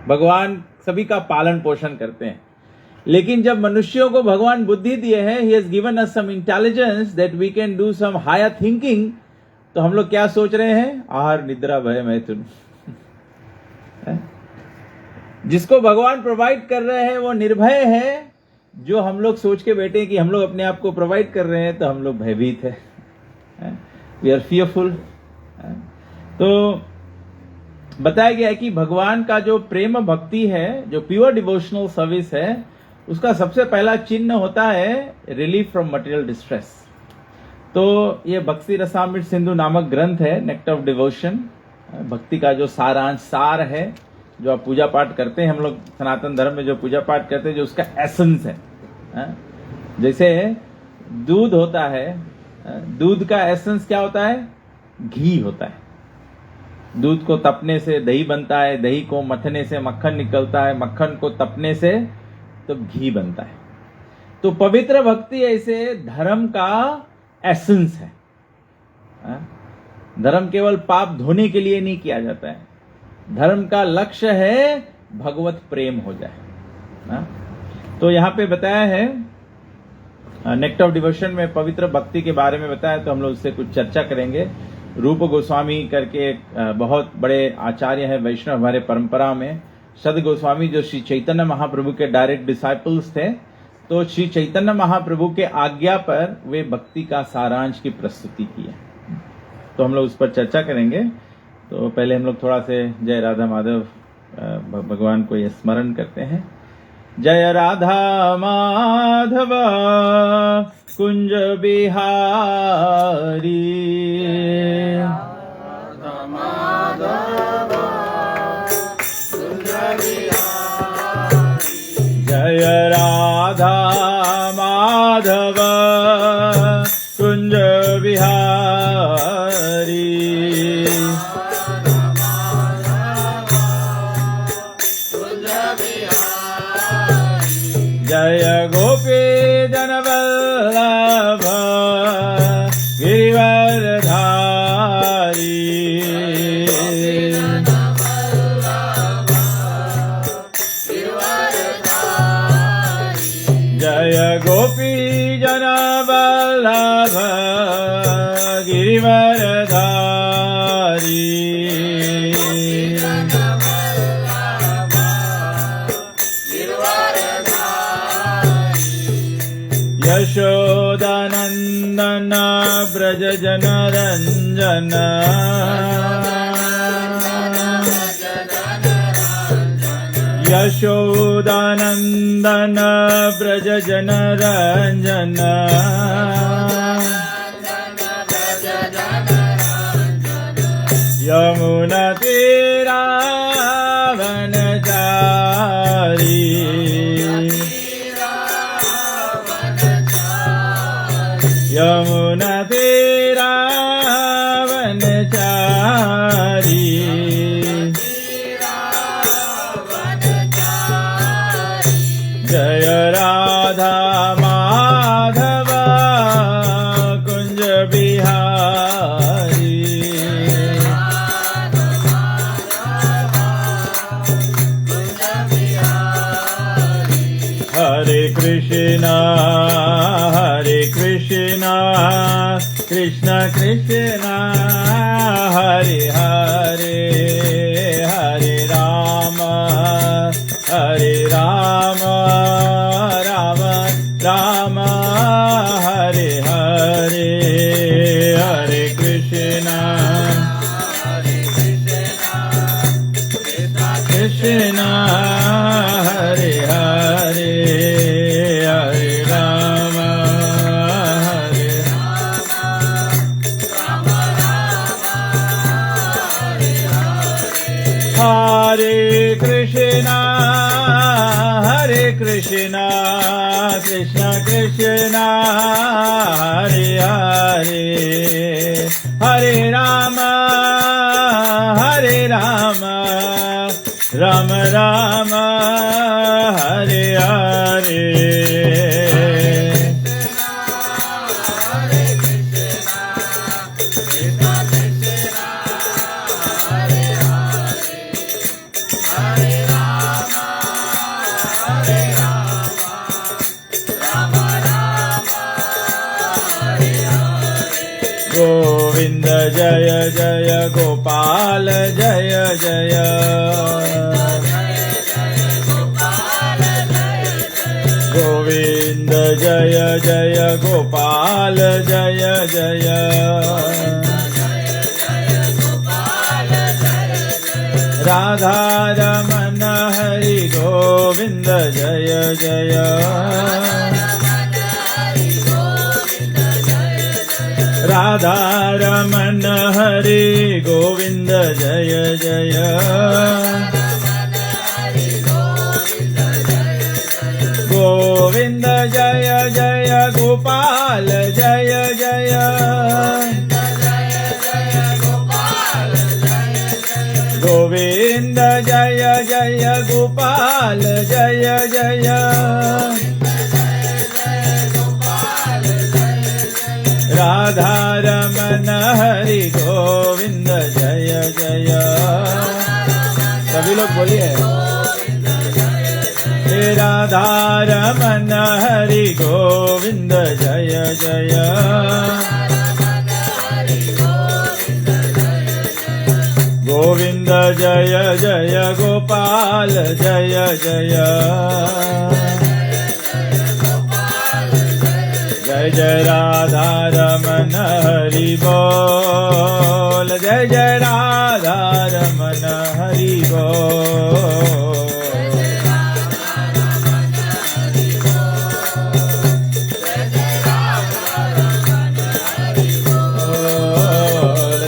भगवान सभी का पालन पोषण करते हैं। लेकिन जब मनुष्यों को भगवान बुद्धि दिए है, he has given us some intelligence that we can do some higher thinking, तो हम लोग क्या सोच रहे हैं? आहार निद्रा भय मैथुन। जिसको भगवान प्रोवाइड कर रहे हैं वो निर्भय है। जो हम लोग सोच के बैठे कि हम लोग अपने आप को प्रोवाइड कर रहे हैं, तो हम लोग भयभीत है, वी आर फियरफुल। तो बताया गया है कि भगवान का जो प्रेम भक्ति है, जो प्योर डिवोशनल सर्विस है, उसका सबसे पहला चिन्ह होता है रिलीफ फ्रॉम मटेरियल डिस्ट्रेस। तो ये भक्ति रसामृत सिंधु नामक ग्रंथ है, नेक्टर ऑफ डिवोशन, भक्ति का जो सारांश सार है। जो आप पूजा पाठ करते हैं, हम लोग सनातन धर्म में जो पूजा पाठ करते हैं, जो उसका एसेंस है। जैसे दूध होता है, दूध का एसेंस क्या होता है? घी होता है। दूध को तपने से दही बनता है, दही को मथने से मक्खन निकलता है, मक्खन को तपने से तो घी बनता है। तो पवित्र भक्ति ऐसे धर्म का एसेंस है। धर्म केवल पाप धोने के लिए नहीं किया जाता है। धर्म का लक्ष्य है भगवत प्रेम हो जाए। तो यहां पे बताया है नेक्टर ऑफ डिवोशन में पवित्र भक्ति के बारे में बताया, तो हम लोग उससे कुछ चर्चा करेंगे। रूप गोस्वामी करके बहुत बड़े आचार्य हैं वैष्णव हमारे परंपरा में। सद गोस्वामी जो श्री चैतन्य महाप्रभु के डायरेक्ट डिसाइपल्स थे, तो श्री चैतन्य महाप्रभु के आज्ञा पर वे भक्ति का सारांश की प्रस्तुति की है। तो हम लोग उस पर चर्चा करेंगे। तो पहले हम लोग थोड़ा से जय राधा माधव भगवान को ये स्मरण करते हैं। जय राधा माधव कुंज बिहारी, जय राधा माधव कुंज बिहारी, जय गोपी जन वल्लभ गिरिवरधारी, जय गोपी जन वल्लभ गिरिवरधारी, यशोदानंदन ब्रज जन रंजन, यशोदानंदन ब्रज जन रंजन, यमुना तीरा वनचारी, यमुना तीरा वनचारी, जय राधा माधव कुंज बिहारी, हरे कृष्णा कृष्ण कृष्ण हरे हरे, हरे राम राम राम हरे हरे, हरे कृष्ण कृष्ण हरे हरे, हरे राम हरे कृष्णा कृष्ण कृष्ण हरे हरे, हरे राम राम राम हरे हरे, Hare जय जय गोपाल जय जय गोविंद जय जय गोपाल जय जय राधा रमण हरि गोविंद जय जय राधा रमण हरि गोविंद जय जय गोविंद जय जय गोपाल जय जय गोविंद जय जय गोपाल जय जय राधा रमण हरि गोविंद जय जय सभी लोग बोलिए राधा रमण हरि गोविंद जय जय गोविंद जय जय गोपाल जय जय जय जय राधा रमण हरि बोल जय जय राधा रमण हरि बोल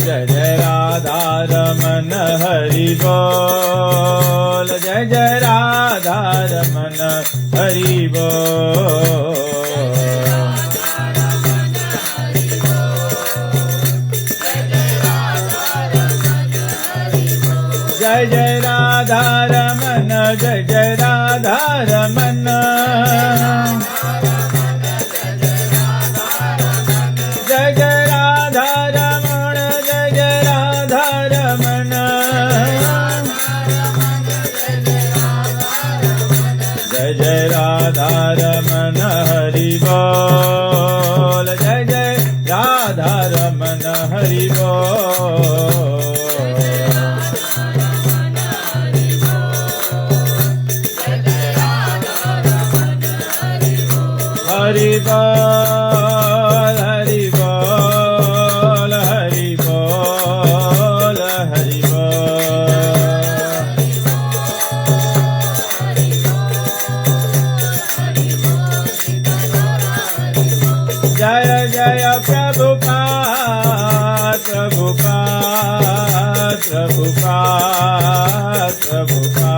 जय जय राधा रमण हरि बोल जय जय राधा रमण हरि बोल जय जय राधा रमण जय जय राधा रमण जय जय राधा रमण जय जय राधा रमण जय जय राधा रमण हरि बोल जय जय राधा रमण हरि बोल हरि बोल हरि बोल हरि बोल हरि बोल जय जय प्रभुपाद प्रभुपाद प्रभुपाद प्रभुपाद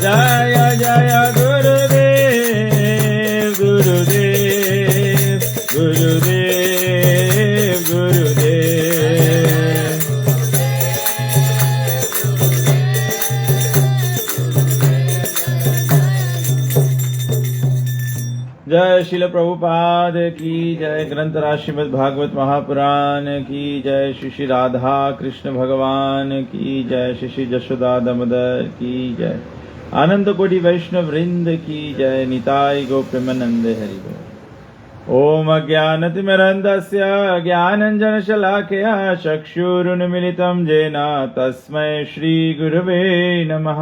जय जय गुरुदेव गुरुदेव गुरुदेव गुरुदेव जय शिल प्रभुपाद की जय ग्रंथराज श्रीमद् भागवत महापुराण की जय श्री श्री राधा कृष्ण भगवान की जय श्री श्री जशोदा दामोदर की जय आनंद कोटि वैष्णव वृंद की जय निताय गो प्रेमानंद हरि बोल ओम अज्ञानतिमिरन्धस्य ज्ञानञ्जनशलाकया चक्षुरुन्मिलितं येन तस्मै श्रीगुरवे नमः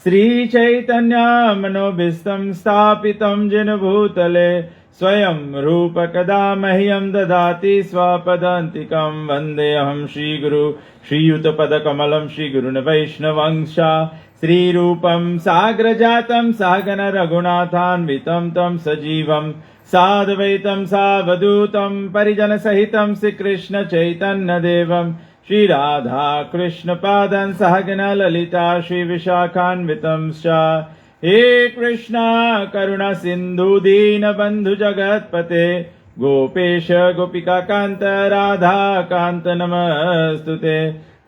श्रीचैतन्यमनोभीष्टं स्थापितं येन भूतले स्वयं रूप कदा मह्यं ददाति स्वपदान्तिकं वन्देऽहं श्रीगुरु श्रीयुतपदकमलं श्रीगुरुन् वैष्णवंश श्रीरूपं साग्रजातं सहगण रघुनाथान्वितं तं सजीवं साद्वैतं सावधूतं परिजनसहितं श्रीकृष्ण चैतन्यदेवं श्रीराधा कृष्णपादं सहगण ललिता श्रीविशाखान्वितं च हे कृष्ण करुणा सिन्धु दीनबन्धु जगत्पते गोपेश गोपिकान्त राधा कान्त नमस्तुते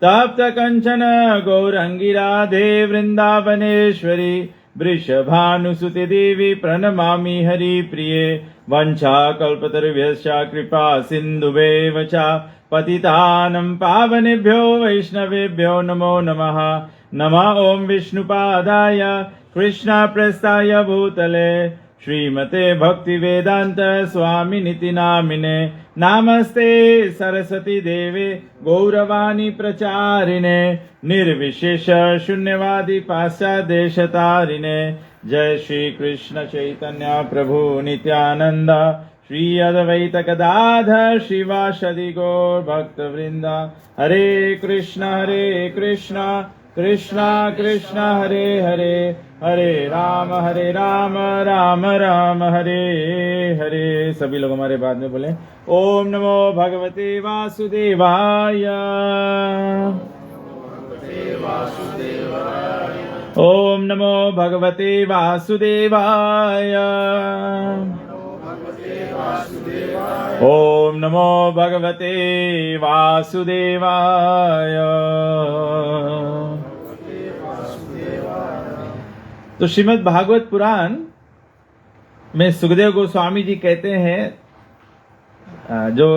तप्त कंचन गौरंगी राधे वृंदावनेश्वरी वृषभानुसुते देवी प्रणमामि हरिप्रिये वंशाकल्पतरुभ्यश्च कृपा सिन्धुभ्येव च पतितानं पावनेभ्यो वैष्णवेभ्यो नमो नमः नमः ॐ विष्णुपादाय कृष्ण प्रस्थाय भूतले श्रीमते भक्ति वेदांत स्वामिनिति नामिने नमस्ते सरस्वती देवे गौरवाणी प्रचारिणे निर्विशेष शून्यवादी पाश्चादेशतारिणे जय श्री कृष्ण चैतन्य प्रभु नित्यानंद श्री अद्वैत गदाधर श्रीवासदि गौर भक्त वृंदा हरे कृष्ण कृष्ण कृष्ण हरे हरे हरे राम राम राम हरे हरे। सभी लोग हमारे बाद में बोले ओम नमो भगवते वासुदेवाय ओम नमो भगवते वासुदेवाय ओम नमो भगवते वासुदेवाय। तो श्रीमद् भागवत पुराण में सुखदेव गोस्वामी जी कहते हैं जो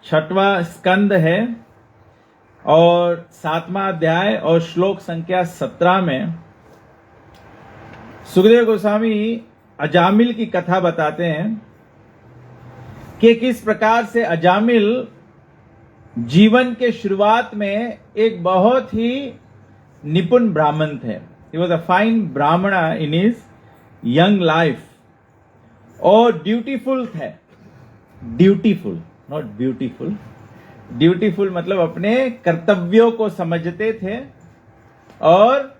6वां स्कंद है और 7वां अध्याय और श्लोक संख्या 17 में सुखदेव गोस्वामी अजामिल की कथा बताते हैं कि किस प्रकार से अजामिल जीवन के शुरुआत में एक बहुत ही निपुण ब्राह्मण थे। He was a fine brahmana in his young life और ड्यूटीफुल थे। ड्यूटीफुल नॉट ब्यूटीफुल, ड्यूटीफुल मतलब अपने कर्तव्यों को समझते थे और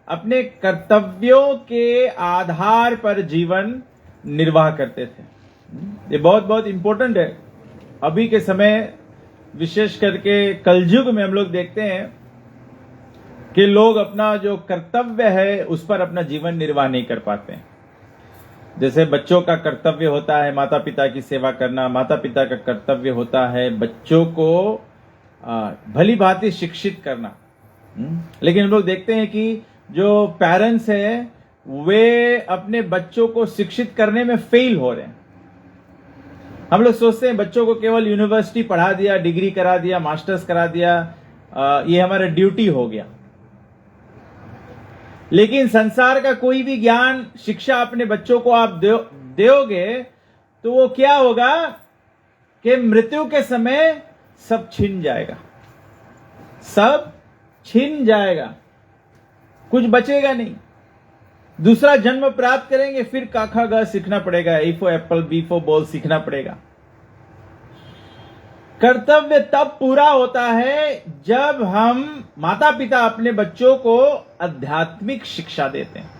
अपने कर्तव्यों के आधार पर जीवन निर्वाह करते थे। ये बहुत बहुत इंपॉर्टेंट है। अभी के समय विशेष करके कलयुग में हम लोग देखते हैं कि लोग अपना जो कर्तव्य है उस पर अपना जीवन निर्वाह नहीं कर पाते हैं। जैसे बच्चों का कर्तव्य होता है माता पिता की सेवा करना, माता पिता का कर्तव्य होता है बच्चों को भली भांति शिक्षित करना। लेकिन हम लोग देखते हैं कि जो पेरेंट्स हैं वे अपने बच्चों को शिक्षित करने में फेल हो रहे हैं। हम लोग सोचते हैं बच्चों को केवल यूनिवर्सिटी पढ़ा दिया, डिग्री करा दिया, मास्टर्स करा दिया, ये हमारा ड्यूटी हो गया। लेकिन संसार का कोई भी ज्ञान शिक्षा अपने बच्चों को आप दोगे तो वो क्या होगा कि मृत्यु के समय सब छिन जाएगा, सब छिन जाएगा, कुछ बचेगा नहीं। दूसरा जन्म प्राप्त करेंगे, फिर काखा गा सीखना पड़ेगा, A for apple, B for ball सीखना पड़ेगा। कर्तव्य तब पूरा होता है जब हम माता पिता अपने बच्चों को आध्यात्मिक शिक्षा देते हैं।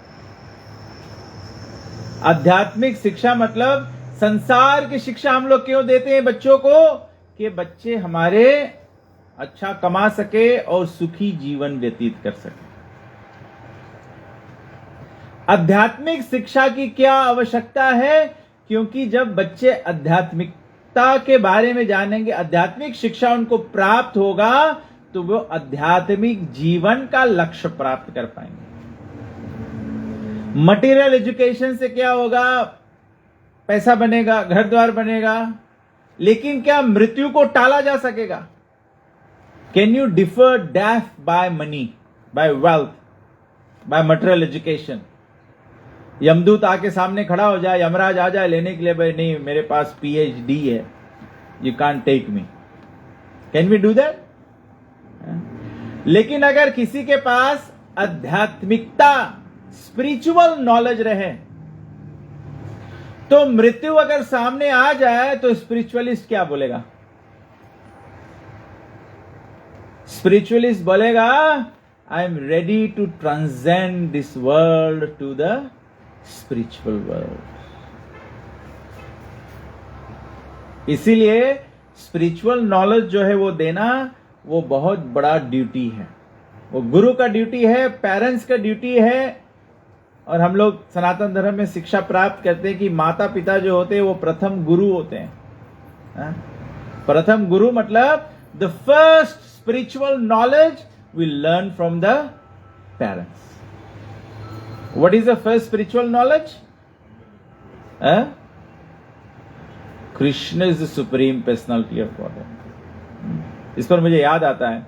आध्यात्मिक शिक्षा मतलब संसार की शिक्षा हम लोग क्यों देते हैं बच्चों को कि बच्चे हमारे अच्छा कमा सके और सुखी जीवन व्यतीत कर सके। आध्यात्मिक शिक्षा की क्या आवश्यकता है? क्योंकि जब बच्चे आध्यात्मिकता के बारे में जानेंगे, आध्यात्मिक शिक्षा उनको प्राप्त होगा तो वो आध्यात्मिक जीवन का लक्ष्य प्राप्त कर पाएंगे। मटेरियल एजुकेशन से क्या होगा? पैसा बनेगा, घर द्वार बनेगा, लेकिन क्या मृत्यु को टाला जा सकेगा? Can you defer death by money, by wealth, by material education? यमदूत आके सामने खड़ा हो जाए, यमराज आ जाए लेने के लिए, भाई नहीं मेरे पास PhD है, you can't take me, can we do that? लेकिन अगर किसी के पास आध्यात्मिकता, स्पिरिचुअल नॉलेज रहे तो मृत्यु अगर सामने आ जाए तो स्पिरिचुअलिस्ट क्या बोलेगा? स्पिरिचुअलिस्ट बोलेगा I am ready to transcend this world to the spiritual world. इसीलिए स्पिरिचुअल नॉलेज जो है वो देना वो बहुत बड़ा ड्यूटी है। वो गुरु का ड्यूटी है, पेरेंट्स का ड्यूटी है। और हम लोग सनातन धर्म में शिक्षा प्राप्त करते हैं कि माता पिता जो होते हैं वो प्रथम गुरु होते हैं। प्रथम गुरु मतलब the first spiritual knowledge we learn from the parents. What is the first spiritual knowledge? Krishna is the supreme personality of Godhead। इस पर मुझे याद आता है,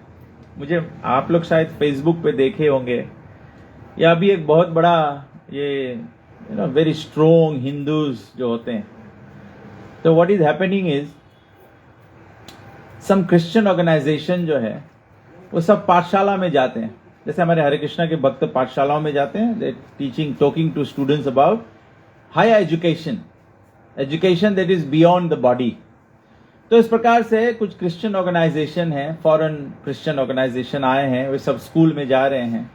मुझे आप लोग शायद फेसबुक पे देखे होंगे या अभी एक बहुत बड़ा ये वेरी स्ट्रोंग हिंदूज जो होते हैं, तो what is happening is some Christian organisation जो है वो सब पाठशाला में जाते हैं, जैसे हमारे हरे कृष्णा के भक्त पाठशालाओं में जाते हैं, they teaching talking to students about higher education that is beyond the body. तो इस प्रकार से कुछ क्रिश्चियन ऑर्गेनाइजेशन है, फॉरेन क्रिश्चियन ऑर्गेनाइजेशन आए हैं, वे सब स्कूल में जा रहे हैं,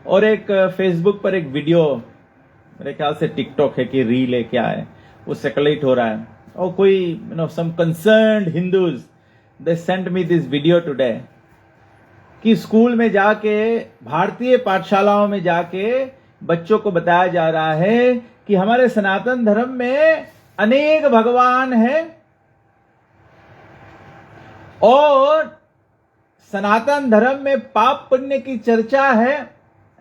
और एक फेसबुक पर एक वीडियो, मेरे ख्याल से टिकटॉक है कि रील है क्या है, वो सर्कुलेट हो रहा है, और कोई some concerned Hindus they send me this video today कि स्कूल में जाके, भारतीय पाठशालाओं में जाके बच्चों को बताया जा रहा है कि हमारे सनातन धर्म में अनेक भगवान हैं और सनातन धर्म में पाप पुण्य की चर्चा है।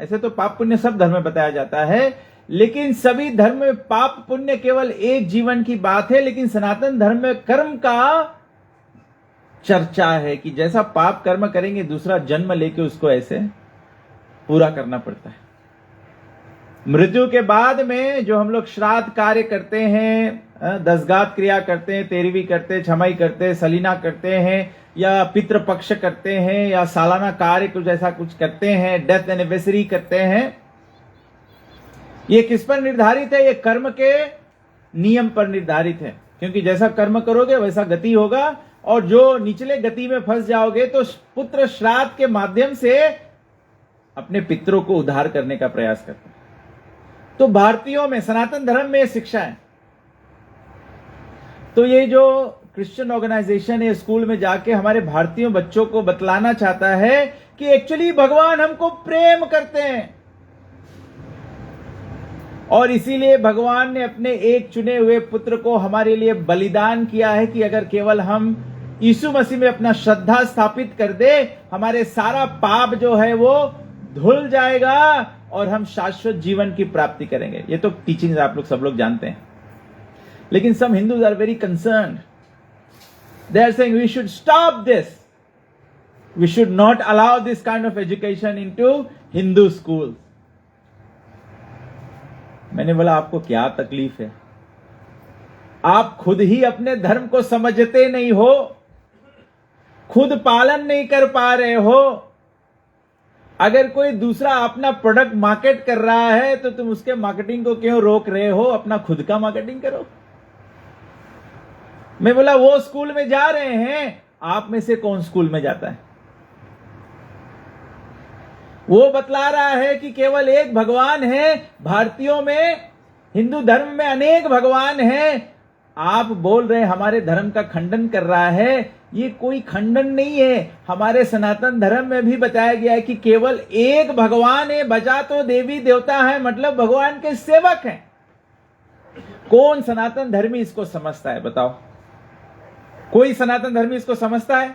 ऐसे तो पाप पुण्य सब धर्म में बताया जाता है, लेकिन सभी धर्म में पाप पुण्य केवल एक जीवन की बात है, लेकिन सनातन धर्म में कर्म का चर्चा है कि जैसा पाप कर्म करेंगे दूसरा जन्म लेके उसको ऐसे पूरा करना पड़ता है। मृत्यु के बाद में जो हम लोग श्राद्ध कार्य करते हैं, दसगात क्रिया करते हैं, तेरहवीं करते हैं, छमाई करते हैं, सलीना करते हैं, या पितृपक्ष करते हैं, या सालाना कार्य कुछ ऐसा कुछ करते हैं, डेथ एनिवर्सरी करते हैं, ये किस पर निर्धारित है? ये कर्म के नियम पर निर्धारित है, क्योंकि जैसा कर्म करोगे वैसा गति होगा, और जो निचले गति में फंस जाओगे तो पुत्र श्राद्ध के माध्यम से अपने पितरों को उद्धार करने का प्रयास करते हैं। तो भारतीयों में, सनातन धर्म में शिक्षा है। तो ये जो क्रिश्चियन ऑर्गेनाइजेशन है स्कूल में जाके हमारे भारतीय बच्चों को बतलाना चाहता है कि एक्चुअली भगवान हमको प्रेम करते हैं, और इसीलिए भगवान ने अपने एक चुने हुए पुत्र को हमारे लिए बलिदान किया है कि अगर केवल हम यीशु मसीह में अपना श्रद्धा स्थापित कर दे, हमारे सारा पाप जो है वो धुल जाएगा और हम शाश्वत जीवन की प्राप्ति करेंगे। ये तो टीचिंग आप लोग सब लोग जानते हैं, लेकिन some Hindus are very concerned, they are saying we should stop this, we should not allow this kind of education into Hindu school. मैंने बोला आपको क्या तकलीफ है? आप खुद ही अपने धर्म को समझते नहीं हो, खुद पालन नहीं कर पा रहे हो। अगर कोई दूसरा अपना प्रोडक्ट मार्केट कर रहा है तो तुम उसके मार्केटिंग को क्यों रोक रहे हो? अपना खुद का मार्केटिंग करो। मैं बोला वो स्कूल में जा रहे हैं, आप में से कौन स्कूल में जाता है? वो बतला रहा है कि केवल एक भगवान है, भारतीयों में, हिंदू धर्म में अनेक भगवान हैं। आप बोल रहे हैं हमारे धर्म का खंडन कर रहा है, ये कोई खंडन नहीं है। हमारे सनातन धर्म में भी बताया गया है कि केवल एक भगवान है, बचा तो देवी देवता है, मतलब भगवान के सेवक हैं। कौन सनातन धर्मी इसको समझता है? बताओ, कोई सनातन धर्मी इसको समझता है?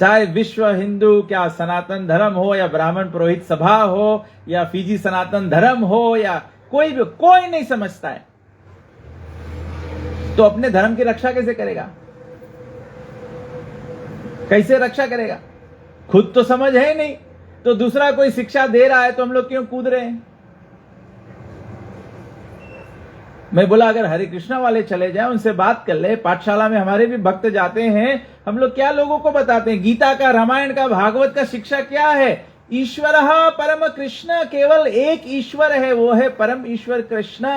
चाहे विश्व हिंदू क्या सनातन धर्म हो, या ब्राह्मण पुरोहित सभा हो, या फीजी सनातन धर्म हो, या कोई भी, कोई नहीं समझता है। तो अपने धर्म की रक्षा कैसे करेगा? कैसे रक्षा करेगा? खुद तो समझ है नहीं, तो दूसरा कोई शिक्षा दे रहा है तो हम लोग क्यों कूद रहे हैं? मैं बोला अगर हरे कृष्णा वाले चले जाए, उनसे बात कर ले। पाठशाला में हमारे भी भक्त जाते हैं, हम लोग क्या लोगों को बताते हैं? गीता का, रामायण का, भागवत का शिक्षा क्या है? ईश्वर परम कृष्ण, केवल एक ईश्वर है, वो है परम ईश्वर कृष्ण।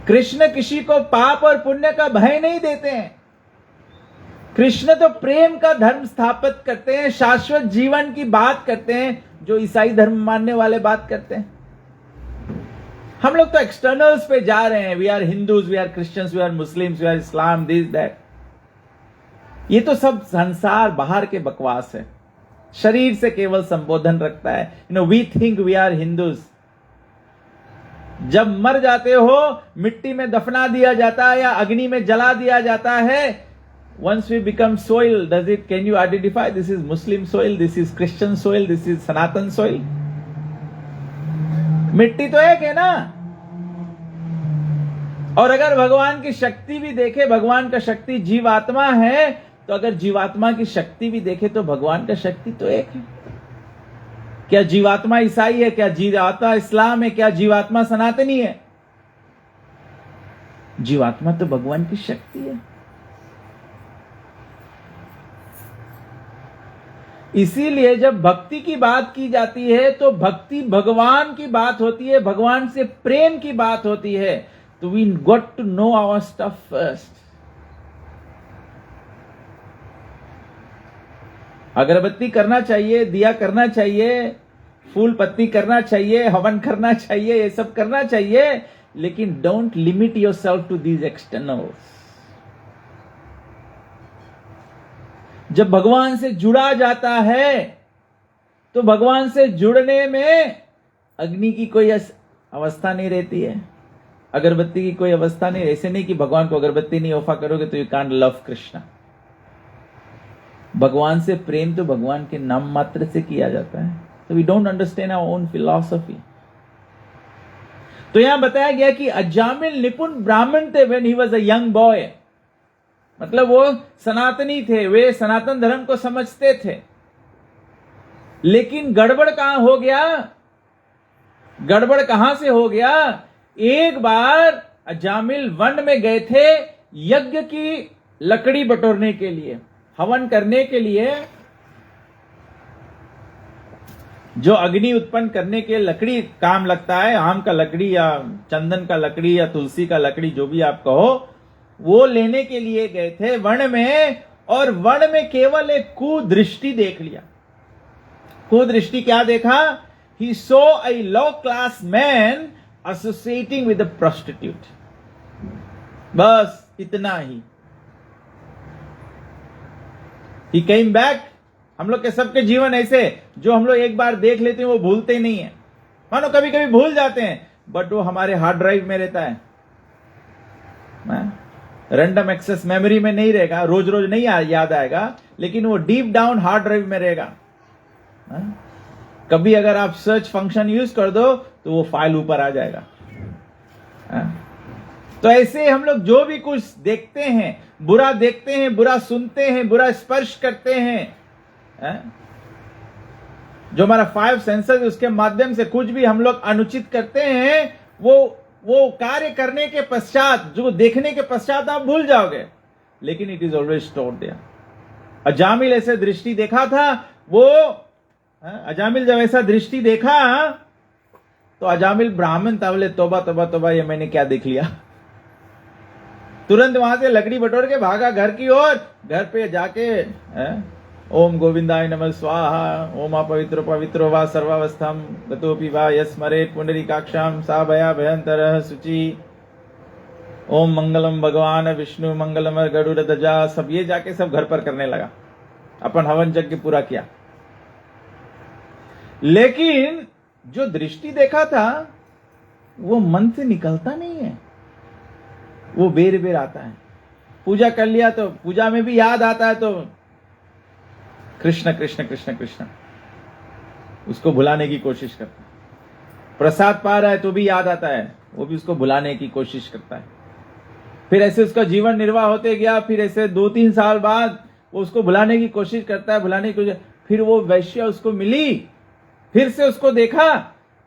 कृष्ण किसी को पाप और पुण्य का भय नहीं देते हैं। कृष्ण तो प्रेम का धर्म स्थापित करते हैं, शाश्वत जीवन की बात करते हैं, जो ईसाई धर्म मानने वाले बात करते हैं। हम लोग तो एक्सटर्नल्स पे जा रहे हैं। We are Hindus, we are Christians, we are Muslims, we are Islam, this that. ये तो सब संसार बाहर के बकवास है, शरीर से केवल संबोधन रखता है। We think we are Hindus. जब मर जाते हो, मिट्टी में दफना दिया जाता है या अग्नि में जला दिया जाता है। Once we become soil, can you identify this is Muslim soil, this is Christian soil, this is Sanatan soil? मिट्टी तो एक है ना। और अगर भगवान की शक्ति भी देखे, भगवान का शक्ति जीवात्मा है, तो अगर जीवात्मा की शक्ति भी देखे तो भगवान का शक्ति तो एक है। क्या जीवात्मा ईसाई है? क्या जीवात्मा इस्लाम है? क्या जीवात्मा सनातनी है? जीवात्मा तो भगवान की शक्ति है। इसीलिए जब भक्ति की बात की जाती है तो भक्ति भगवान की बात होती है, भगवान से प्रेम की बात होती है। तो we got to know our stuff first. अगरबत्ती करना चाहिए, दिया करना चाहिए, फूल पत्ती करना चाहिए, हवन करना चाहिए, ये सब करना चाहिए, लेकिन don't limit yourself to these externals. जब भगवान से जुड़ा जाता है तो भगवान से जुड़ने में अग्नि की कोई अवस्था नहीं रहती है, अगरबत्ती की कोई अवस्था नहीं। ऐसे नहीं कि भगवान को अगरबत्ती नहीं ऑफर करोगे तो यू कांट लव कृष्णा। भगवान से प्रेम तो भगवान के नाम मात्र से किया जाता है। तो we don't understand our own philosophy. तो यहां बताया गया कि अजामिल निपुण ब्राह्मण थे when he was a young boy. मतलब वो सनातनी थे, वे सनातन धर्म को समझते थे, लेकिन गड़बड़ कहां हो गया? गड़बड़ कहां से हो गया? एक बार अजामिल वन में गए थे यज्ञ की लकड़ी बटोरने के लिए, हवन करने के लिए। जो अग्नि उत्पन्न करने के लकड़ी काम लगता है, आम का लकड़ी या चंदन का लकड़ी या तुलसी का लकड़ी, जो भी आप कहो, वो लेने के लिए गए थे वन में। और वन में केवल एक कुदृष्टि देख लिया। कुदृष्टि क्या देखा? He saw a low class man associating with a prostitute. बस इतना ही। ही केम बैक। हम लोग के सबके जीवन ऐसे, जो हम लोग एक बार देख लेते हैं वो भूलते नहीं है। मानो कभी कभी भूल जाते हैं, बट वो हमारे हार्ड ड्राइव में रहता है, रैंडम एक्सेस मेमोरी में नहीं रहेगा, रोज रोज नहीं याद आएगा, लेकिन वो डीप डाउन हार्ड ड्राइव में रहेगा। कभी अगर आप सर्च फंक्शन यूज कर दो तो वो फाइल ऊपर आ जाएगा। तो ऐसे हम लोग जो भी कुछ देखते हैं, बुरा देखते हैं, बुरा सुनते हैं, बुरा स्पर्श करते हैं, जो हमारा 5 सेंसेस, उसके माध्यम से कुछ भी हम लोग अनुचित करते हैं, वो कार्य करने के पश्चात, जो देखने के पश्चात आप भूल जाओगे, लेकिन it is always stored there. Ajamil ऐसे दृष्टि देखा था। वो अजामिल जब ऐसा दृष्टि देखा तो अजामिल ब्राह्मण था, बोले तौबा तौबा तौबा, ये मैंने क्या देख लिया। तुरंत वहां से लकड़ी बटोर के भागा घर की ओर। घर पे जाके ओम गोविंदाय नमः स्वाहा, ओम अपवित्रो पवित्रो वा सर्वावस्थाम गतोपि वा यस्मरेत् पुंडरीकाक्षाम सा भया भयंतरः शुचि, ओम मंगलम भगवान विष्णु मंगलम गरुड़ ध्वजा। सब ये जाके सब घर पर करने लगा, अपन हवन यज्ञ पूरा किया। लेकिन जो दृष्टि देखा था वो मन से निकलता नहीं है, वो बेर बेर आता है। पूजा कर लिया तो पूजा में भी याद आता है तो कृष्ण कृष्ण कृष्ण कृष्ण, उसको भुलाने की कोशिश करता है। प्रसाद पा रहा है तो भी याद आता है, वो भी उसको भुलाने की कोशिश करता है। फिर ऐसे उसका जीवन निर्वाह होते गया। फिर ऐसे 2-3 साल बाद वो उसको भुलाने की कोशिश करता है, भुलाने की कोशिश। फिर वो वैश्य उसको मिली, फिर से उसको देखा,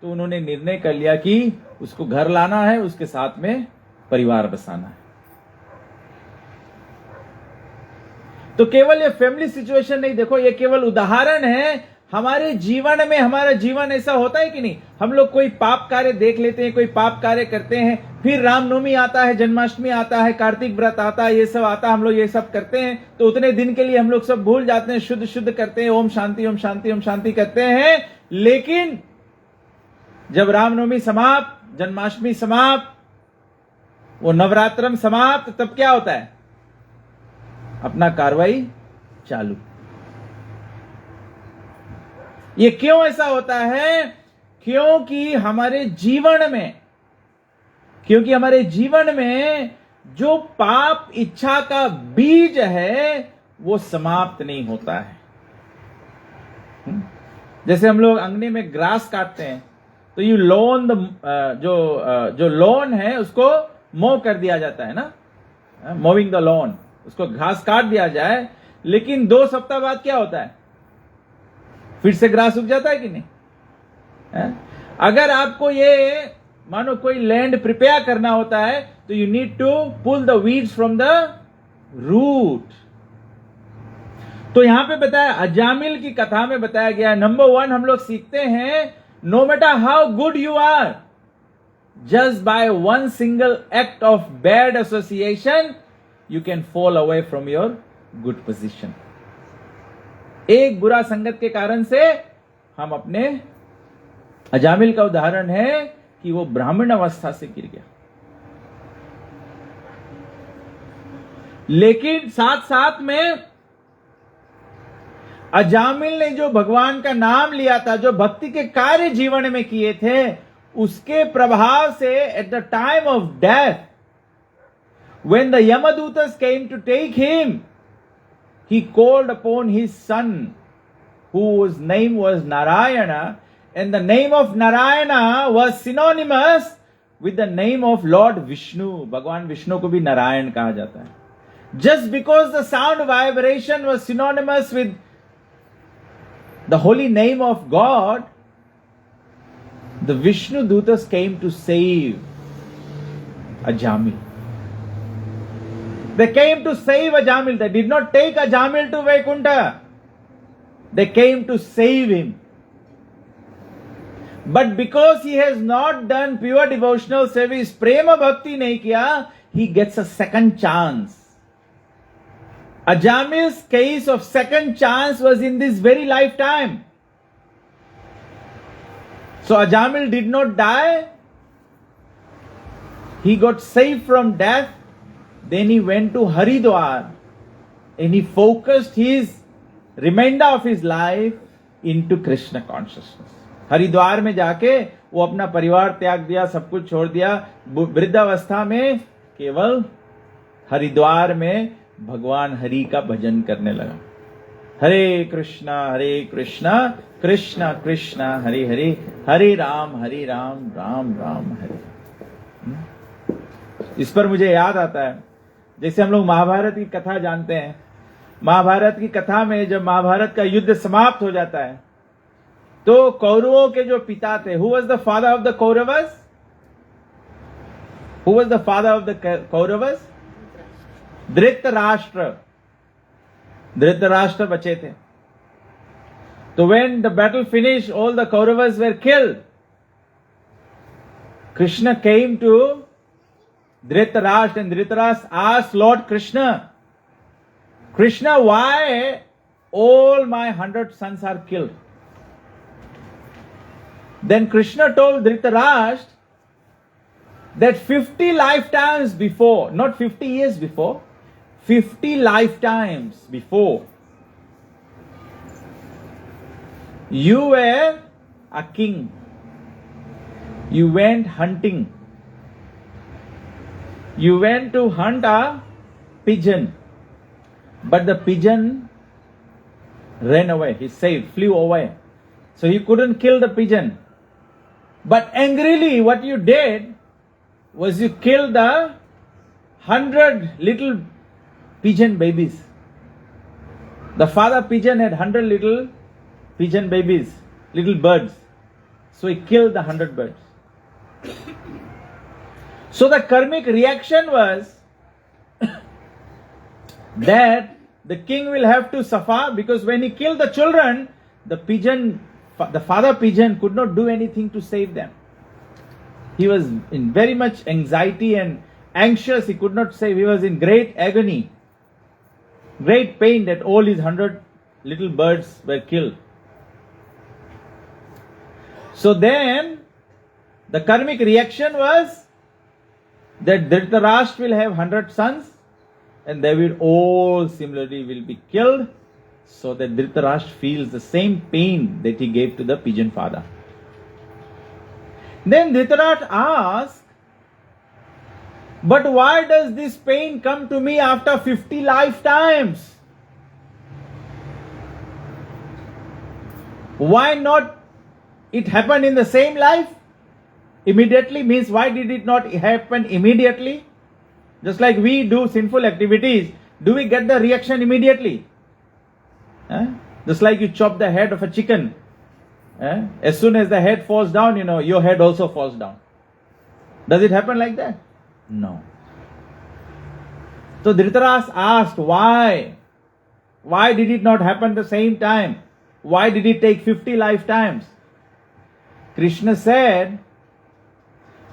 तो उन्होंने निर्णय कर लिया कि उसको घर लाना है, उसके साथ में परिवार बसाना है। तो केवल ये फैमिली सिचुएशन नहीं, देखो ये केवल उदाहरण है। हमारे जीवन में, हमारा जीवन ऐसा होता है कि नहीं? हम लोग कोई पाप कार्य देख लेते हैं, कोई पाप कार्य करते हैं, फिर रामनवमी आता है, जन्माष्टमी आता है, कार्तिक व्रत आता है, ये सब आता है, हम लोग ये सब करते हैं, तो उतने दिन के लिए हम लोग सब भूल जाते हैं, शुद्ध शुद्ध करते हैं, ओम शांति ओम शांति ओम शांति करते हैं। लेकिन जब रामनवमी समाप्त, जन्माष्टमी समाप्त, वो नवरात्रम समाप्त, तब क्या होता है? अपना कार्रवाई चालू। ये क्यों ऐसा होता है? क्योंकि हमारे जीवन में जो पाप इच्छा का बीज है वो समाप्त नहीं होता है। जैसे हम लोग अंगने में ग्रास काटते हैं तो यू लॉन जो लॉन है उसको मो कर दिया जाता है ना, मोविंग द लॉन, उसको घास काट दिया जाए। लेकिन 2 सप्ताह बाद क्या होता है? फिर से ग्रास उग जाता है कि नहीं? अगर आपको ये मानो कोई लैंड प्रिपेयर करना होता है तो you need to pull the weeds from the root. तो यहां पे बताया, अजामिल की कथा में बताया गया, नंबर 1 हम लोग सीखते हैं, no matter how good you are, just by one single act of bad association you can fall away from your good position। एक बुरा संगत के कारण से हम अपने, अजामिल का उदाहरण है कि वो ब्राह्मण अवस्था से गिर गया, लेकिन साथ साथ में अजामिल ने जो भगवान का नाम लिया था, जो भक्ति के कार्य जीवन में किए थे, उसके प्रभाव से at the time of death, when the Yamadutas came to take him, he called upon his son, whose name was Narayana, and the name of Narayana was synonymous with the name of Lord Vishnu। भगवान विष्णु को भी नारायण कहा जाता है। Just because the sound vibration was synonymous with the holy name of God, the Vishnu Dutas came to save Ajamil. They came to save Ajamil. They did not take Ajamil to Vaikuntha. They came to save him. But because he has not done pure devotional service, prema bhakti nahi kiya, he gets a second chance. Ajamil's case of second chance was in this very lifetime. So Ajamil did not die. He got saved from death. Then he went to Haridwar and he focused his remainder of his life into Krishna consciousness. Haridwar में जाके वो अपना परिवार त्याग दिया, सब कुछ छोड़ दिया, वृद्धावस्था में केवल हरिद्वार में भगवान हरि का भजन करने लगा। हरे कृष्णा कृष्णा कृष्णा हरे हरे, हरे राम राम राम हरे। इस पर मुझे याद आता है, जैसे हम लोग महाभारत की कथा जानते हैं, महाभारत की कथा में जब महाभारत का युद्ध समाप्त हो जाता है तो कौरवों के जो पिता थे, who was the father of the Kauravas? Who was the father of the Kauravas? Dhritarashtra. Dhritarashtra बचे थे। तो when the battle finished, all the Kauravas were killed. Krishna came to Dhritarashtra and Dhritarashtra asked Lord Krishna, Krishna, why all my 100 sons are killed? Then Krishna told Dhritarashtra that 50 lifetimes before, not 50 years before, 50 lifetimes before, you were a king. You went hunting. You went to hunt a pigeon. But the pigeon ran away. He flew away. So you couldn't kill the pigeon. But angrily, what you did was you killed the 100 little pigeon babies. The father pigeon had 100 little pigeon babies, little birds. So he killed the 100 birds. So the karmic reaction was that the king will have to suffer, because when he killed the children, the father pigeon could not do anything to save them. He was in very much anxiety and anxious. He could not save. He was in great agony, great pain that all his 100 little birds were killed. So then the karmic reaction was that Dhritarashtra will have 100 sons and they will all similarly will be killed, so that Dhritarashtra feels the same pain that he gave to the pigeon father. Then Dhritarashtra asked, but why does this pain come to me after 50 lifetimes? Why not it happen in the same life? Immediately means, why did it not happen immediately? Just like we do sinful activities, do we get the reaction immediately? Just like you chop the head of a chicken, As soon as the head falls down, your head also falls down. Does it happen like that? No. So Dhritarashtra asked, why? Why did it not happen the same time? Why did it take 50 lifetimes? Krishna said,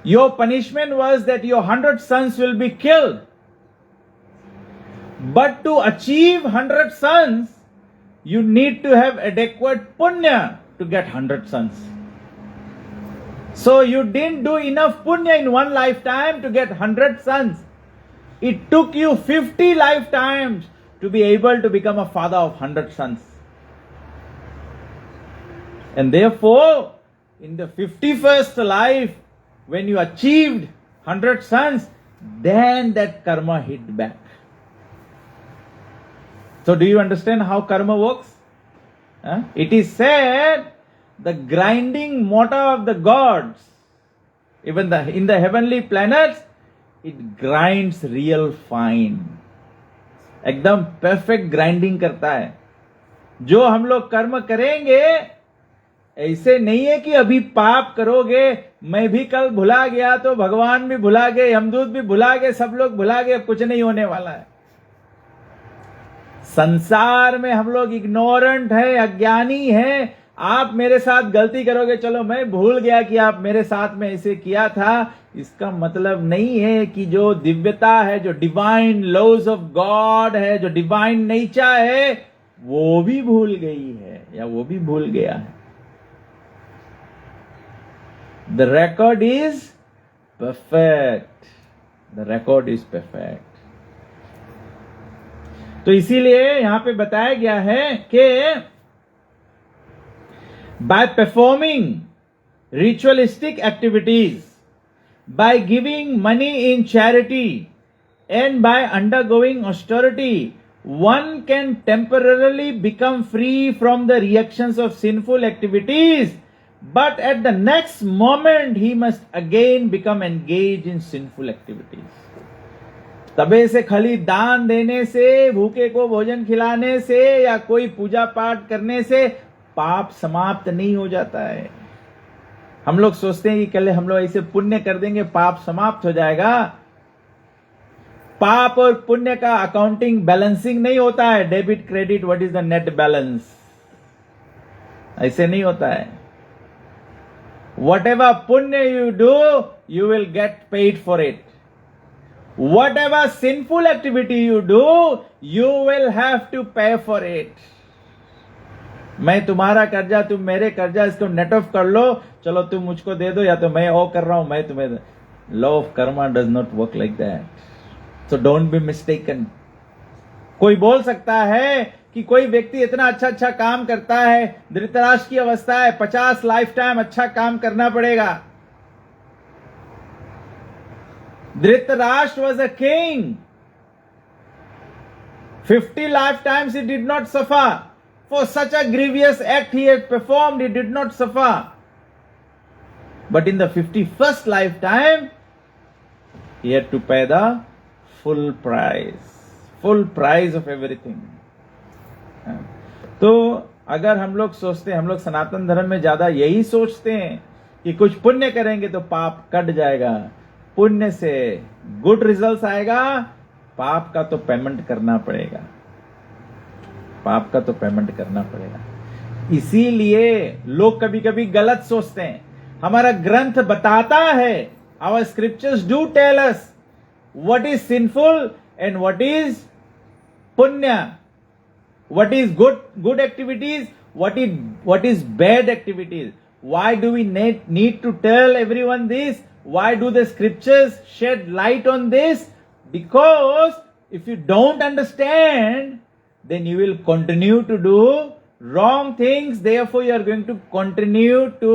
your punishment was that your 100 sons will be killed. But to achieve 100 sons, you need to have adequate punya to get 100 sons. So you didn't do enough punya in one lifetime to get 100 sons. It took you 50 lifetimes to be able to become a father of 100 sons. And therefore, in the 51st life, when you achieved 100 sons, then that karma hit back. So do you understand how karma works? It is said, the grinding mortar of the gods, even in the heavenly planets, it grinds real fine. एकदम perfect grinding करता है. जो हम लोग कर्म करेंगे, ऐसे नहीं है कि अभी पाप करोगे, मैं भी कल भुला गया तो भगवान भी भुला गए, यमदूत भी भुला गए, सब लोग भुला गए, कुछ नहीं होने वाला है. संसार में हम लोग इग्नोरेंट है, अज्ञानी है. आप मेरे साथ गलती करोगे, चलो मैं भूल गया कि आप मेरे साथ में ऐसे किया था, इसका मतलब नहीं है कि जो दिव्यता है, जो डिवाइन लॉज ऑफ गॉड है, जो डिवाइन नेचर है, वो भी भूल गई है या वो भी भूल गया है. The record is perfect. The record is perfect. तो इसीलिए यहां पे बताया गया है कि by performing ritualistic activities, by giving money in charity, and by undergoing austerity, one can temporarily become free from the reactions of sinful activities, but at the next moment he must again become engaged in sinful activities. तबे से खाली दान देने से, भूखे को भोजन खिलाने से या कोई पूजा पाठ करने से पाप समाप्त नहीं हो जाता है. हम लोग सोचते हैं कि कल हम लोग ऐसे पुण्य कर देंगे पाप समाप्त हो जाएगा. पाप और पुण्य का अकाउंटिंग बैलेंसिंग नहीं होता है. Debit credit, what is the net balance, ऐसे नहीं होता है. Whatever punya you do, you will get paid for it. Whatever sinful activity you do, you will have to pay for it. मैं तुम्हारा कर्जा, तुम मेरे कर्जा, इसको नेट ऑफ कर लो, चलो तुम मुझको दे दो, या तो मैं वो कर रहा हूं, मैं तुम्हें. Law of Karma does not work like that. So don't be mistaken. कोई बोल सकता है कि कोई व्यक्ति इतना अच्छा काम करता है, धृतराष्ट्र की अवस्था है, 50 लाइफ टाइम अच्छा काम करना पड़ेगा. Dhritarashtra was a king. 50 lifetimes he did not suffer. For such a grievous act he had performed, he did not suffer. But in the 51st lifetime, he had to pay the full price of everything. तो अगर हम लोग सोचते हैं, हम लोग सनातन धर्म में ज्यादा यही सोचते हैं कि कुछ पुण्य करेंगे तो पाप कट जाएगा, पुण्य से गुड रिजल्ट्स आएगा, पाप का तो पेमेंट करना पड़ेगा, पाप का तो पेमेंट करना पड़ेगा. इसीलिए लोग कभी कभी गलत सोचते हैं. हमारा ग्रंथ बताता है, our scriptures do tell us what is sinful and what is punya, what is good activities, what is bad activities. Why do we need to tell everyone this? Why do the scriptures shed light on this? Because if you don't understand, then you will continue to do wrong things. Therefore you are going to continue to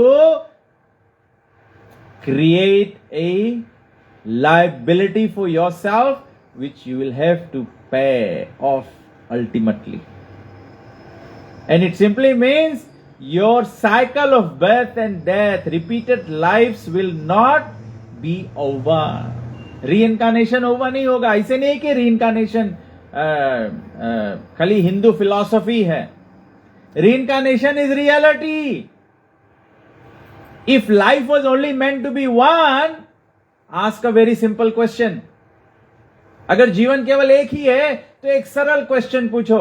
create a liability for yourself, which you will have to pay off ultimately. And it simply means your cycle of birth and death, repeated lives will not be over. Reincarnation over नहीं होगा. ऐसे नहीं कि reincarnation खाली Hindu philosophy है. Reincarnation is reality. If life was only meant to be one, ask a very simple question. अगर जीवन केवल एक ही है तो एक सरल क्वेश्चन पूछो.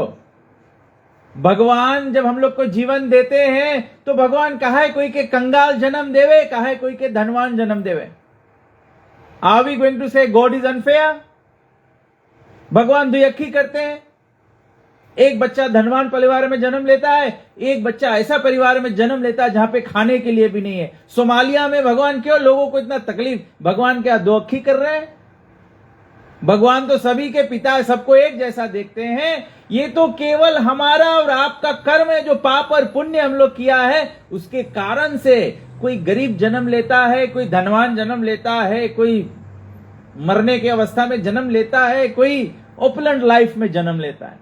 भगवान जब हम लोग को जीवन देते हैं तो भगवान कहा कोई के कंगाल जन्म देवे, कहा कोई के धनवान जन्म देवे. Are we going to say God is unfair? भगवान द्विअक्षी करते हैं. एक बच्चा धनवान परिवार में जन्म लेता है, एक बच्चा ऐसा परिवार में जन्म लेता है जहां पे खाने के लिए भी नहीं है. सोमालिया में भगवान क्यों लोगों को इतना तकलीफ? भगवान क्या द्विअक्षी कर रहे हैं? भगवान तो सभी के पिता है, सबको एक जैसा देखते हैं. ये तो केवल हमारा और आपका कर्म है, जो पाप और पुण्य हम लोग किया है उसके कारण से. कोई गरीब जन्म लेता है, कोई धनवान जन्म लेता है, कोई मरने की अवस्था में जन्म लेता है, कोई ओपुलेंट लाइफ में जन्म लेता है.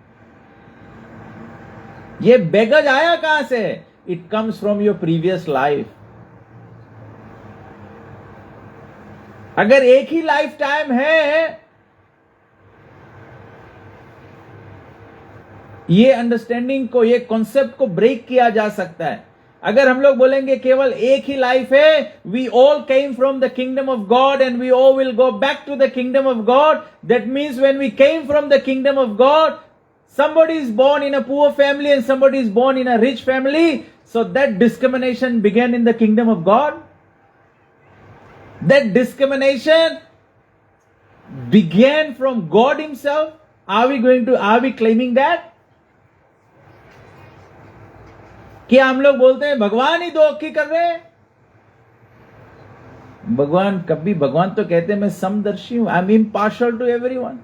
ये बेगज आया कहां से? It comes from your previous life. अगर एक ही लाइफ टाइम है, ये अंडरस्टैंडिंग को, ये कॉन्सेप्ट को ब्रेक किया जा सकता है. अगर हम लोग बोलेंगे केवल एक ही लाइफ है, we all came from the kingdom of God and we all will go back to the kingdom of God. That means when we came from the kingdom of God, somebody is born in a poor family and somebody is born in a rich family, so that discrimination began in the kingdom of God. That discrimination began from God himself. Are we claiming that? क्या हम लोग बोलते हैं भगवान ही द्विअक्षी कर रहे हैं? भगवान तो कहते हैं मैं समदर्शी हूं. I am impartial to everyone.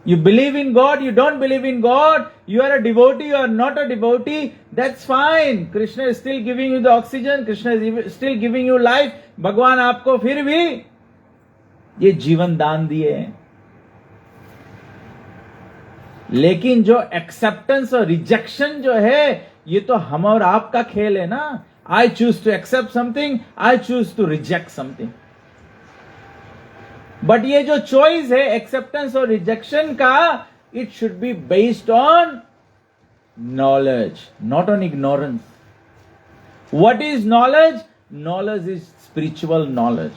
You believe in God, you don't believe in God, you are a devotee, you are not a devotee, that's fine. Krishna is still giving you the oxygen, Krishna is still giving you life. भगवान आपको फिर भी ये जीवन दान दिए हैं. लेकिन जो एक्सेप्टेंस और रिजेक्शन जो है, ये तो हम और आपका खेल है ना. I choose to accept something, I choose to reject something. But ये जो चॉइस है एक्सेप्टेंस और रिजेक्शन का, it should be based on knowledge, not on ignorance. What is knowledge? Knowledge is spiritual knowledge.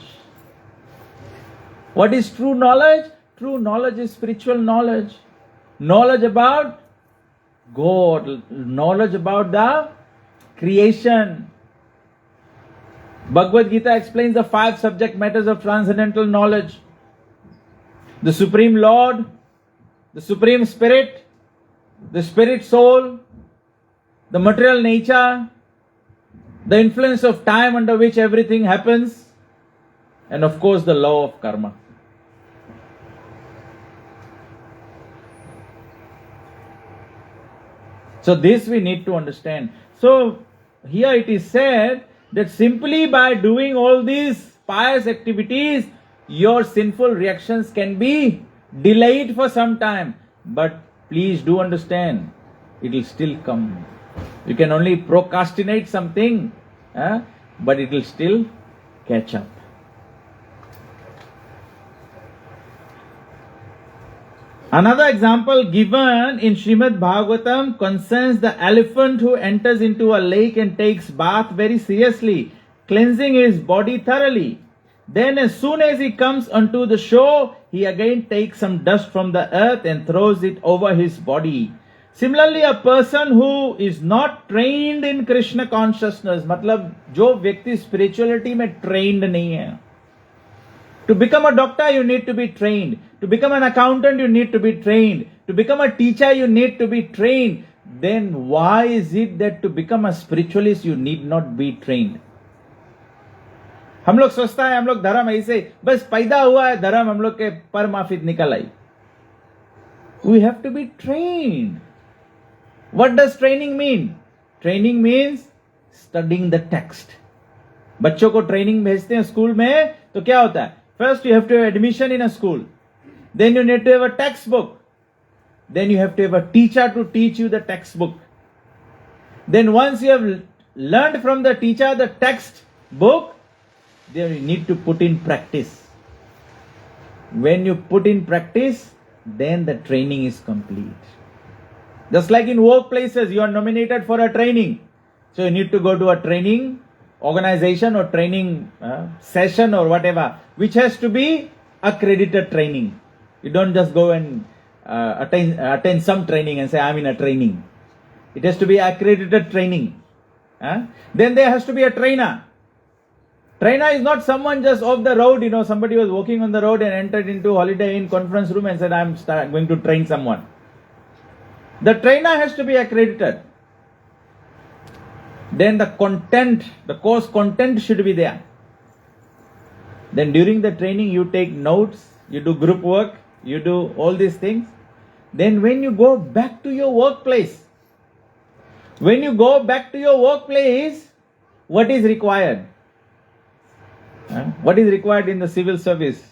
What is true knowledge? True knowledge is spiritual knowledge. Knowledge about God, knowledge about the creation. Bhagavad Gita explains the 5 subject matters of transcendental knowledge. The Supreme Lord, the Supreme Spirit, the Spirit Soul, the material nature, the influence of time under which everything happens, and of course the law of karma. So this we need to understand. So here it is said that simply by doing all these pious activities, your sinful reactions can be delayed for some time. But please do understand, it will still come. You can only procrastinate something, but it will still catch up. Another example given in Srimad Bhagavatam concerns the elephant who enters into a lake and takes bath very seriously, cleansing his body thoroughly. Then as soon as he comes onto the shore, he again takes some dust from the earth and throws it over his body. Similarly, a person who is not trained in Krishna consciousness, मतलब जो व्यक्ति spirituality में trained नहीं है. To become a doctor, you need to be trained. To become an accountant, you need to be trained. To become a teacher, you need to be trained. Then why is it that to become a spiritualist, you need not be trained? हम लोग सोचता है हम लोग धर्म ऐसे बस पैदा हुआ है, धर्म हम लोग के पर माफिक निकल आई. We have to be trained. What does training mean? Training means studying the text. बच्चों को ट्रेनिंग भेजते हैं स्कूल में तो क्या होता है? First you have to have admission in a school. Then you need to have a textbook. Then you have to have a teacher to teach you the textbook. Then once you have learned from the teacher the textbook, then you need to put in practice. When you put in practice, then the training is complete. Just like in workplaces, you are nominated for a training. So you need to go to a training organization or training session or whatever, which has to be accredited training. You don't just go and attend some training and say, I'm in a training. It has to be accredited training. Then there has to be a trainer. Trainer is not someone just off the road, somebody was walking on the road and entered into Holiday Inn conference room and said, I'm going to train someone. The trainer has to be accredited. Then the content, the course content should be there. Then during the training, you take notes, you do group work, you do all these things. Then when you go back to your workplace, what is required? What is required in the civil service,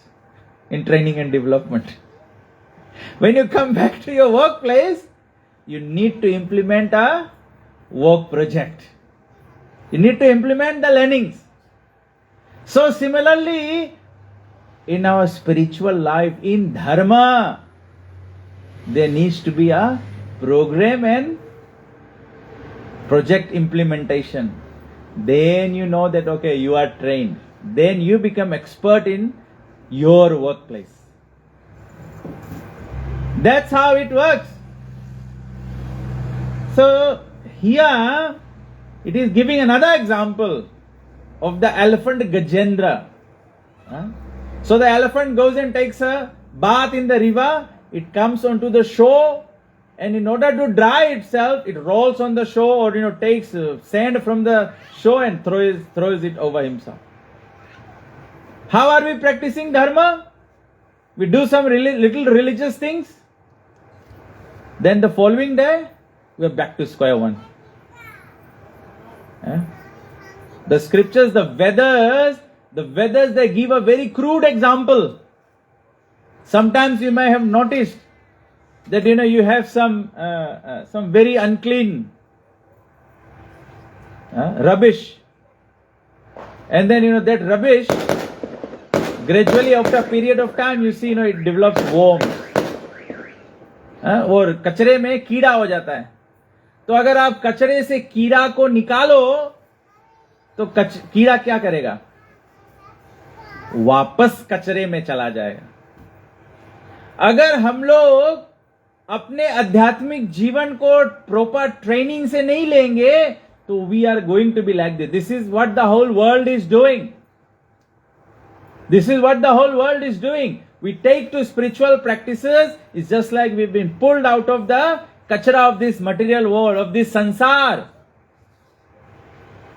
in training and development? When you come back to your workplace, you need to implement a work project. You need to implement the learnings. So similarly, in our spiritual life, in dharma, there needs to be a program and project implementation. Then you know that, okay, you are trained. Then you become expert in your workplace. That's how it works. So here it is giving another example of the elephant Gajendra. So the elephant goes and takes a bath in the river. It comes onto the shore, and in order to dry itself, it rolls on the shore or takes sand from the shore and throws it over himself. How are we practicing dharma? We do some little religious things. Then the following day, we are back to square one. The scriptures, the Vedas, they give a very crude example. Sometimes you may have noticed that you have some very unclean rubbish, and then that rubbish, gradually after a period of time, you see it develops worms. और कचरे में कीड़ा हो जाता है. तो अगर आप कचरे से कीड़ा को निकालो तो कीड़ा क्या करेगा? वापस कचरे में चला जाएगा. अगर हम लोग अपने आध्यात्मिक जीवन को प्रॉपर ट्रेनिंग से नहीं लेंगे तो we are going to be like this. This is what the whole world is doing. This is what the whole world is doing. We take to spiritual practices. It's just like we've been pulled out of the kachra of this material world, of this sansar.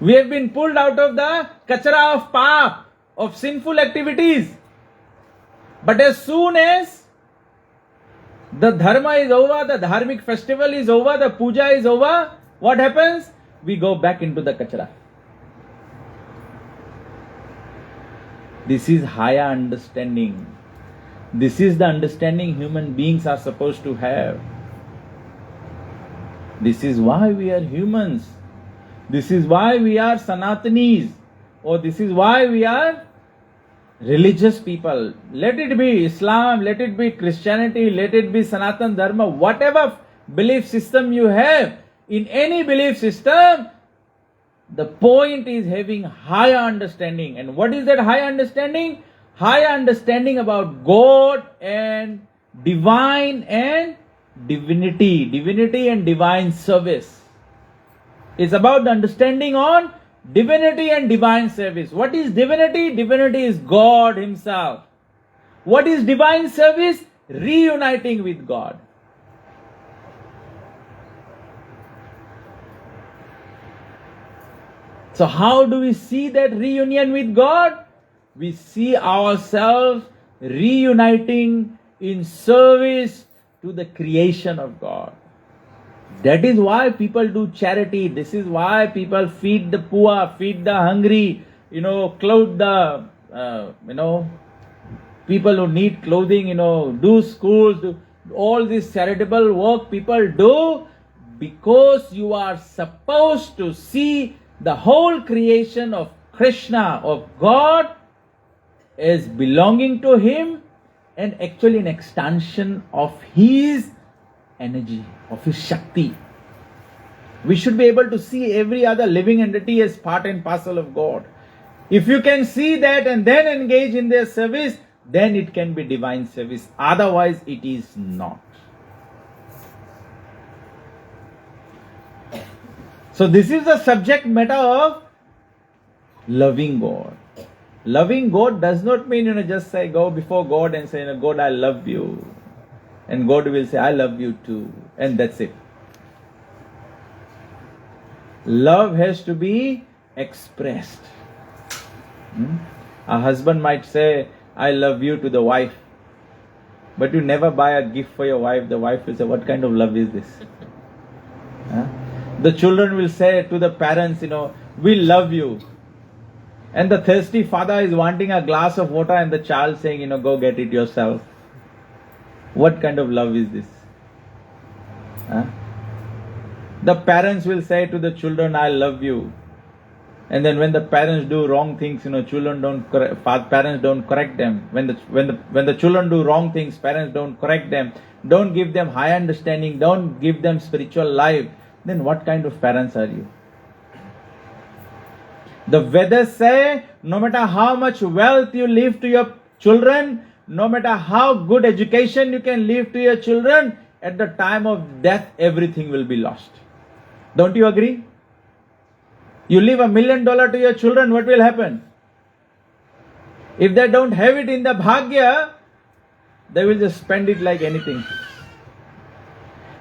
We have been pulled out of the kachra of paap, of sinful activities. But as soon as the dharma is over, the dharmic festival is over, the puja is over, what happens? We go back into the kachra. This is higher understanding. This is the understanding human beings are supposed to have. This is why we are humans. This is why we are Sanatanis. Or this is why we are religious people. Let it be Islam, let it be Christianity, let it be Sanatan Dharma, whatever belief system you have. In any belief system, the point is having higher understanding. And what is that higher understanding? Higher understanding about God and divine and divinity. Divinity and divine service. It's about the understanding on divinity and divine service. What is divinity? Divinity is God Himself. What is divine service? Reuniting with God. So how do we see that reunion with God? We see ourselves reuniting in service to the creation of God. That is why people do charity. This is why people feed the poor, feed the hungry, clothe the, people who need clothing, do schools, do all this charitable work people do because you are supposed to see the whole creation of Krishna, of God, is belonging to Him and actually an extension of His energy, of His Shakti. We should be able to see every other living entity as part and parcel of God. If you can see that and then engage in their service, then it can be divine service. Otherwise, it is not. So this is the subject matter of loving God. Loving God does not mean, just say, go before God and say, God, I love you. And God will say, I love you too. And that's it. Love has to be expressed. A husband might say, I love you to the wife. But you never buy a gift for your wife. The wife will say, what kind of love is this? The children will say to the parents, we love you. And the thirsty father is wanting a glass of water and the child saying, go get it yourself. What kind of love is this? The parents will say to the children, I love you. And then when the parents do wrong things, parents don't correct them. When the children do wrong things, parents don't correct them. Don't give them high understanding. Don't give them spiritual life. Then what kind of parents are you? The Vedas say, no matter how much wealth you leave to your children, no matter how good education you can leave to your children, at the time of death, everything will be lost. Don't you agree? You leave $1 million to your children, what will happen? If they don't have it in the bhagya, they will just spend it like anything.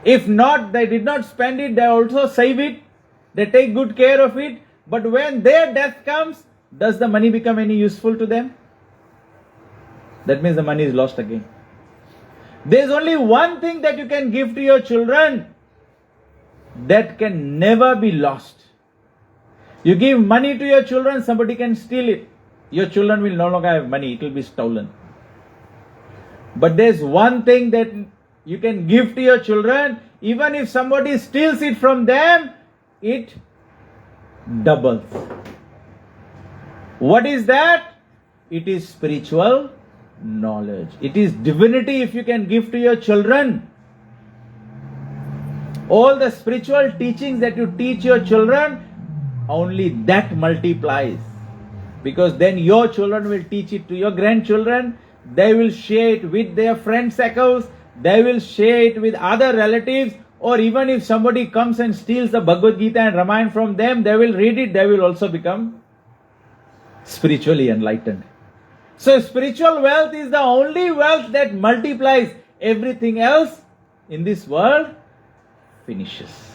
If not, they did not spend it, they also save it, they take good care of it. But when their death comes, does the money become any useful to them? That means the money is lost again. There is only one thing that you can give to your children that can never be lost. You give money to your children, somebody can steal it. Your children will no longer have money, it will be stolen. But there's one thing that you can give to your children, even if somebody steals it from them, it doubles. What is that? It is spiritual knowledge. It is divinity if you can give to your children. All the spiritual teachings that you teach your children, only that multiplies. Because then your children will teach it to your grandchildren. They will share it with their friend circles. They will share it with other relatives. Or even if somebody comes and steals the Bhagavad Gita and Ramayana from them, they will read it. They will also become spiritually enlightened. So spiritual wealth is the only wealth that multiplies. Everything else in this world finishes.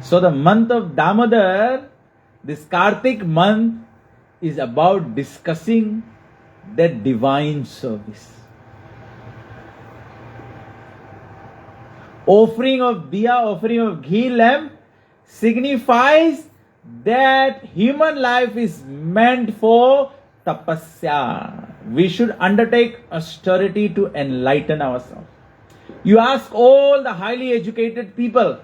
So the month of Damodar, this Kartik month, is about discussing that divine service. Offering of diya, offering of ghee lamp signifies that human life is meant for tapasya. We should undertake austerity to enlighten ourselves. You ask all the highly educated people,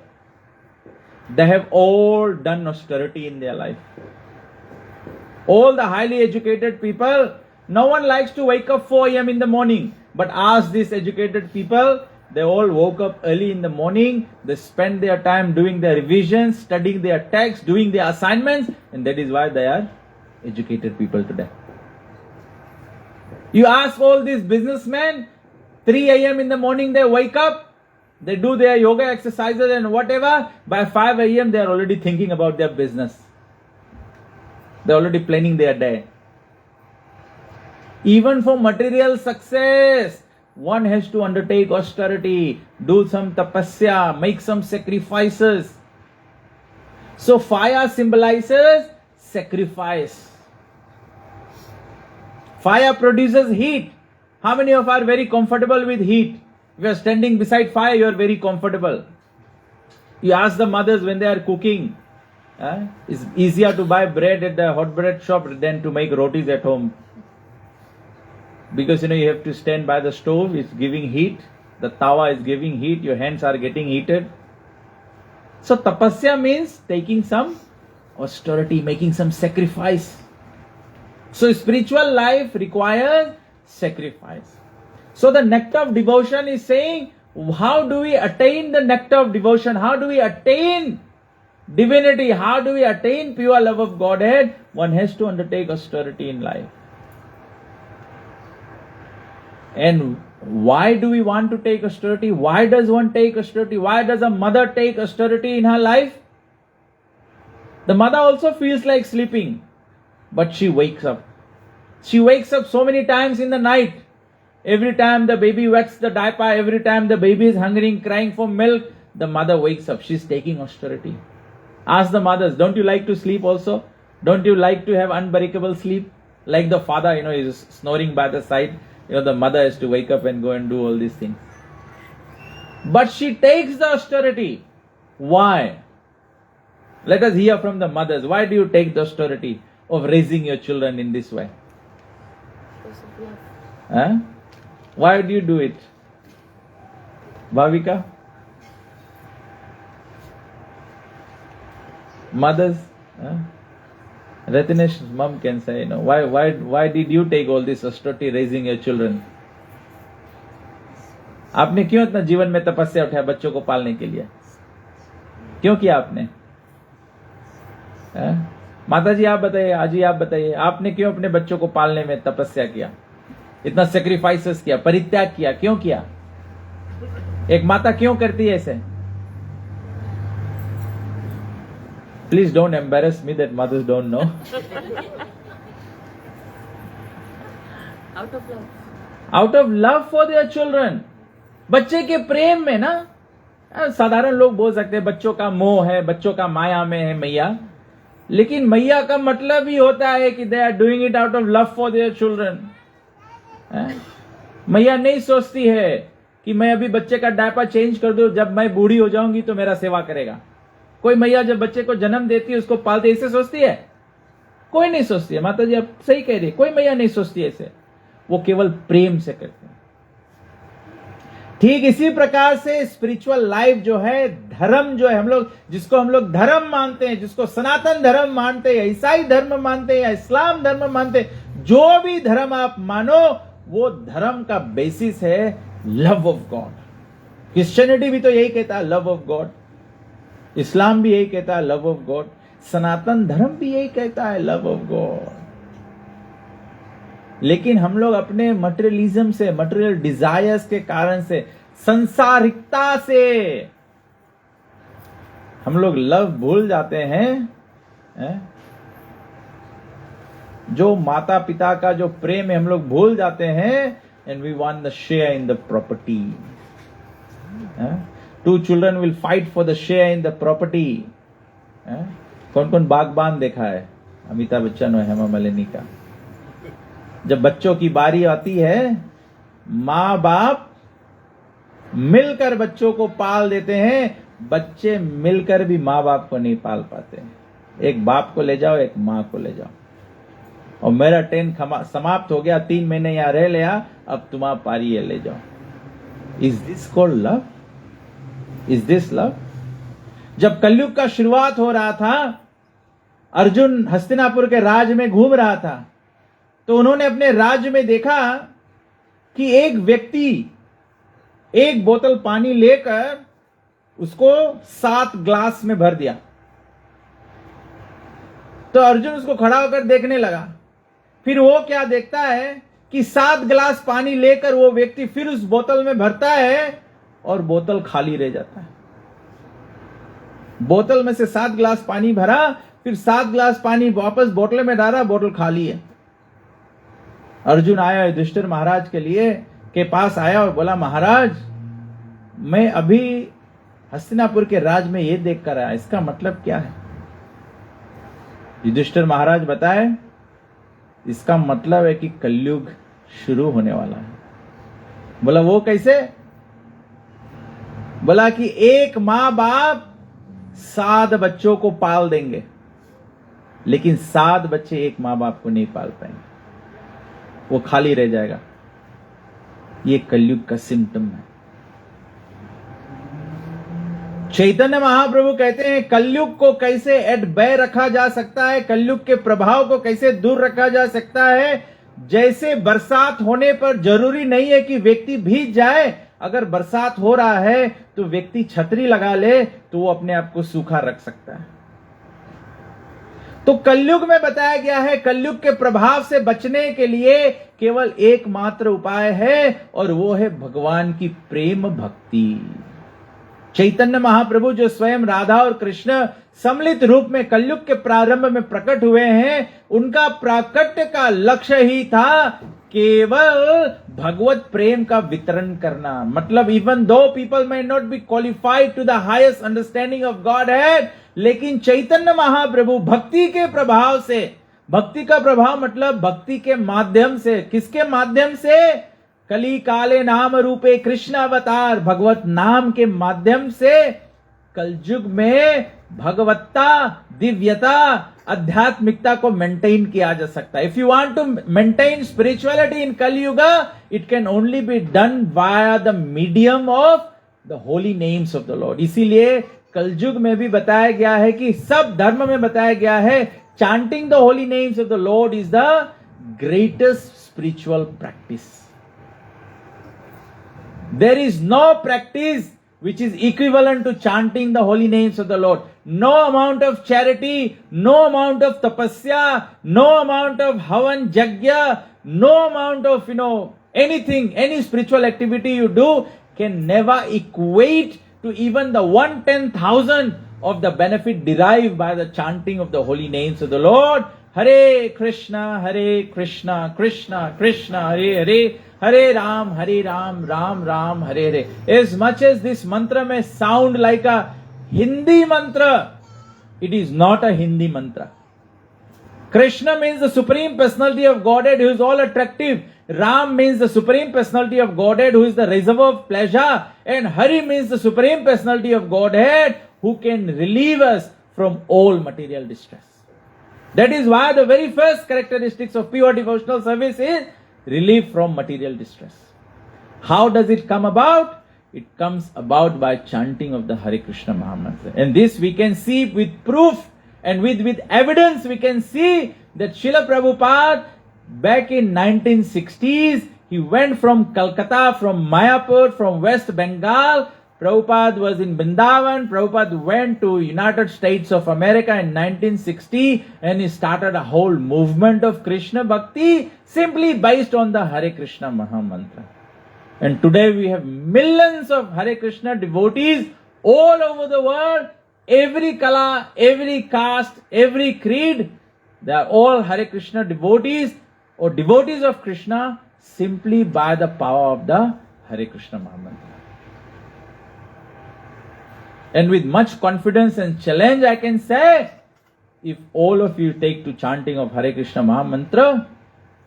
they have all done austerity in their life. All the highly educated people, no one likes to wake up 4 a.m. in the morning. But ask these educated people, they all woke up early in the morning, they spend their time doing their revisions, studying their texts, doing their assignments, and that is why they are educated people today. You ask all these businessmen, 3 a.m. in the morning they wake up, they do their yoga exercises and whatever, by 5 a.m. they are already thinking about their business. They are already planning their day. Even for material success, one has to undertake austerity, do some tapasya, make some sacrifices. So fire symbolizes sacrifice. Fire produces heat. How many of us are very comfortable with heat? If you are standing beside fire, you are very comfortable. You ask the mothers when they are cooking, it's easier to buy bread at the hot bread shop than to make rotis at home. Because you have to stand by the stove, it's giving heat, the tawa is giving heat, your hands are getting heated. So tapasya means taking some austerity, making some sacrifice. So spiritual life requires sacrifice. So the nectar of devotion is saying, How do we attain the nectar of devotion? How do we attain divinity? How do we attain pure love of Godhead? One has to undertake austerity in life. And why do we want to take austerity? Why does one take austerity? Why does a mother take austerity in her life? The mother also feels like sleeping, but she wakes up. She wakes up so many times in the night. Every time the baby wets the diaper, every time the baby is hungry, crying for milk, the mother wakes up. She's taking austerity. Ask the mothers, don't you like to sleep also? Don't you like to have unbreakable sleep? Like the father, is snoring by the side. The mother has to wake up and go and do all these things. But she takes the austerity. Why? Let us hear from the mothers. Why do you take the austerity of raising your children in this way? Because of love. Huh? Why do you do it? Bhavika? Mothers? Huh? Ratinesh's mom can say, why did you take all this austerity raising your children? आपने क्यों इतना जीवन में तपस्या उठाया बच्चों को पालने के लिए? क्यों किया आपने? माता जी आप बताइए, आजी आप बताइए, आपने क्यों अपने बच्चों को पालने में तपस्या किया, इतना सेक्रीफाइसेस किया, परित्याग किया, क्यों किया? एक माता क्यों करती है ऐसे? Please don't embarrass me that mothers don't know. Out of love. Out of love for their children. बच्चे के प्रेम में ना, साधारण लोग बोल सकते हैं बच्चों का मोह है, बच्चों का माया में है मैया, लेकिन मैया का मतलब ही होता है कि they are doing it out of love for their children. मैया नहीं सोचती है कि मैं अभी बच्चे का डायपर चेंज कर दूं, जब मैं बूढ़ी हो जाऊंगी तो मेरा सेवा करेगा. कोई मैया जब बच्चे को जन्म देती है, उसको पालती है, ऐसे सोचती है? कोई नहीं सोचती है. माता जी आप सही कह रही है, कोई मैया नहीं सोचती ऐसे. वो केवल प्रेम से करते हैं. ठीक इसी प्रकार से स्पिरिचुअल लाइफ जो है, धर्म जो है, हम लोग जिसको हम लोग धर्म मानते हैं, जिसको सनातन धर्म मानते हैं, ईसाई धर्म मानते हैं या इस्लाम धर्म मानते हैं, जो भी धर्म आप मानो, वो धर्म का बेसिस है लव ऑफ गॉड. क्रिश्चियनिटी भी तो यही कहता है लव ऑफ गॉड, इस्लाम भी यही कहता है लव ऑफ गॉड, सनातन धर्म भी यही कहता है लव ऑफ गॉड. लेकिन हम लोग अपने मटेरियलिज्म से, मटेरियल डिजायर्स के कारण से, संसारिकता से हम लोग लव भूल जाते हैं. जो माता पिता का जो प्रेम है हम लोग भूल जाते हैं. And we want the share in the property. Two children will fight for the share in the property. कौन कौन बागबान देखा है? अमिताभ बच्चन और हेमा मालिनी का. जब बच्चों की बारी आती है, माँ बाप मिलकर बच्चों को पाल देते हैं. बच्चे मिलकर भी माँ बाप को नहीं पाल पाते. एक बाप को ले जाओ, एक माँ को ले जाओ, और मेरा ट्रेन समाप्त हो गया, 3 महीने यहां रह लिया, अब तुम्हारा पारी है, ले जाओ. Is this called love? Is this love? जब कलयुग का शुरुआत हो रहा था, अर्जुन हस्तिनापुर के राज में घूम रहा था, तो उन्होंने अपने राज्य में देखा कि एक व्यक्ति एक बोतल पानी लेकर उसको 7 ग्लास में भर दिया. तो अर्जुन उसको खड़ा होकर देखने लगा. फिर वो क्या देखता है कि 7 ग्लास पानी लेकर वो व्यक्ति फिर उस बोतल में भरता है और बोतल खाली रह जाता है. बोतल में से 7 ग्लास पानी भरा, फिर 7 ग्लास पानी वापस बोतल में डाला, बोतल खाली है. अर्जुन आया युधिष्ठिर महाराज के पास आया और बोला, महाराज मैं अभी हस्तिनापुर के राज में ये देख कर आया, इसका मतलब क्या है? युधिष्ठिर महाराज बताए, इसका मतलब है कि कलयुग शुरू होने वाला है. बोला वो कैसे? बोला कि एक माँ बाप 7 बच्चों को पाल देंगे, लेकिन 7 बच्चे एक माँ बाप को नहीं पाल पाएंगे, वो खाली रह जाएगा. ये कलयुग का सिम्टम है. चैतन्य महाप्रभु कहते हैं कलयुग को कैसे एट बे रखा जा सकता है, कलयुग के प्रभाव को कैसे दूर रखा जा सकता है. जैसे बरसात होने पर जरूरी नहीं है कि व्यक्ति भीग जाए, अगर बरसात हो रहा है तो व्यक्ति छतरी लगा ले तो वो अपने आप को सूखा रख सकता है। तो कलयुग में बताया गया है, कलयुग के प्रभाव से बचने के लिए केवल एकमात्र उपाय है और वो है भगवान की प्रेम भक्ति। चैतन्य महाप्रभु जो स्वयं राधा और कृष्ण सम्मिलित रूप में कलयुग के प्रारंभ में प्रकट हुए हैं, उनका प्राकट्य का लक्ष्य ही था केवल भगवत प्रेम का वितरण करना। मतलब even though people may not be qualified to the highest understanding of God had, लेकिन चैतन्य महाप्रभु भक्ति के प्रभाव से, भक्ति का प्रभाव मतलब भक्ति के माध्यम से, किसके माध्यम से? कली काले नाम रूपे कृष्ण अवतार, भगवत नाम के माध्यम से कलयुग में भगवत्ता, दिव्यता, आध्यात्मिकता को मेंटेन किया जा सकता है। If you want to maintain spirituality in Kaliyuga, it can only be done via the medium of the holy names of the Lord. इसीलिए कलयुग में भी बताया गया है कि सब धर्म में बताया गया है, chanting the holy names of the Lord is the greatest spiritual practice. There is no practice which is equivalent to chanting the holy names of the Lord. No amount of charity, no amount of tapasya, no amount of havan jagya, no amount of, anything, any spiritual activity you do can never equate to even the 1/10,000 of the benefit derived by the chanting of the holy names of the Lord. Hare Krishna, Krishna Krishna, Hare Hare, Hare Ram, Ram Ram, Hare Hare. As much as this mantra may sound like a Hindi mantra, it is not a Hindi mantra. Krishna means the Supreme Personality of Godhead who is all attractive. Ram means the Supreme Personality of Godhead who is the reservoir of pleasure. And Hari means the Supreme Personality of Godhead who can relieve us from all material distress. That is why the very first characteristics of pure devotional service is relief from material distress. How does it come about? It comes about by chanting of the Hare Krishna Mahamantra. And this we can see with proof and with evidence. We can see that Srila Prabhupada back in 1960s, he went from Calcutta, from Mayapur, from West Bengal. Prabhupada was in Vrindavan. Prabhupada went to United States of America in 1960 and he started a whole movement of Krishna Bhakti simply based on the Hare Krishna Mahamantra. And today we have millions of Hare Krishna devotees all over the world, every kala, every caste, every creed. They are all Hare Krishna devotees or devotees of Krishna simply by the power of the Hare Krishna Mahamantra. And with much confidence and challenge I can say, if all of you take to chanting of Hare Krishna Mahamantra,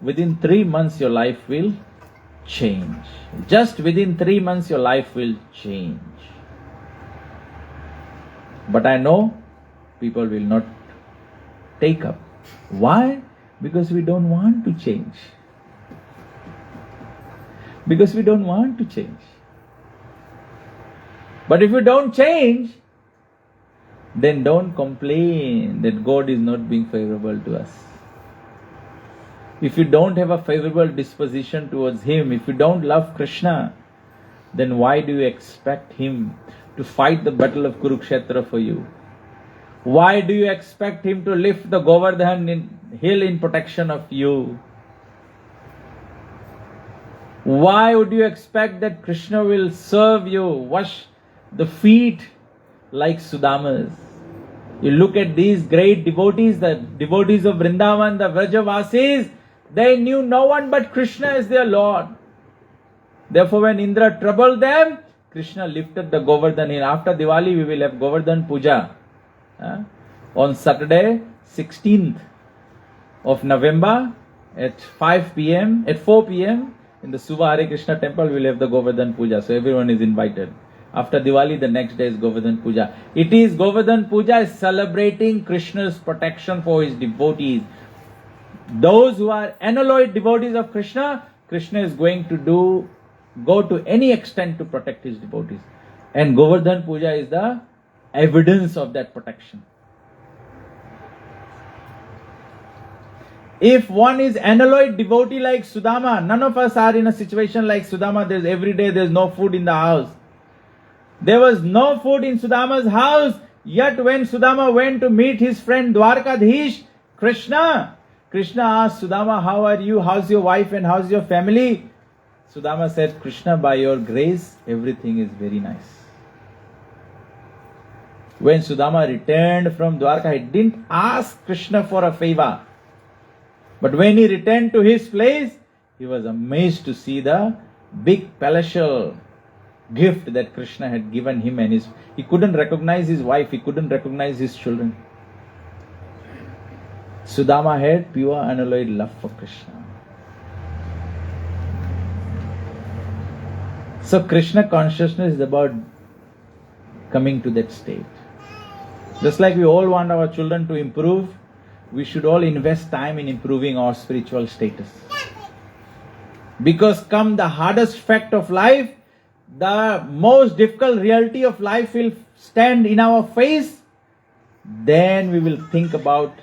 within 3 months your life will change. Just within 3 months your life will change. But I know people will not take up. Why? Because we don't want to change. Because we don't want to change. But if you don't change, then don't complain that God is not being favorable to us. If you don't have a favorable disposition towards Him, if you don't love Krishna, then why do you expect Him to fight the battle of Kurukshetra for you? Why do you expect Him to lift the Govardhan hill in protection of you? Why would you expect that Krishna will serve you, wash the feet like Sudamas? You look at these great devotees, the devotees of Vrindavan, the Vrajavasis, they knew no one but Krishna as their Lord. Therefore when Indra troubled them, Krishna lifted the Govardhan hill. After Diwali we will have Govardhan Puja. On Saturday, 16th of November at 4 p.m. in the Suva Hare Krishna temple we will have the Govardhan Puja. So everyone is invited. After Diwali, the next day is Govardhan Puja. It is Govardhan Puja is celebrating Krishna's protection for his devotees. Those who are unalloyed devotees of Krishna, Krishna is going to go to any extent to protect his devotees. And Govardhan Puja is the evidence of that protection. If one is unalloyed devotee like Sudama, none of us are in a situation like Sudama. There's every day there's no food in the house. There was no food in Sudama's house. Yet when Sudama went to meet his friend Dwarkadhish, Krishna asked Sudama, how are you? How's your wife and how's your family? Sudama said, Krishna, by your grace, everything is very nice. When Sudama returned from Dwarka, he didn't ask Krishna for a favor. But when he returned to his place, he was amazed to see the big palatial gift that Krishna had given him, and he couldn't recognize his wife, he couldn't recognize his children. Sudama had pure unalloyed love for Krishna. So Krishna consciousness is about coming to that state. Just like we all want our children to improve, we should all invest time in improving our spiritual status. Because come the hardest fact of life, the most difficult reality of life will stand in our face, then we will think about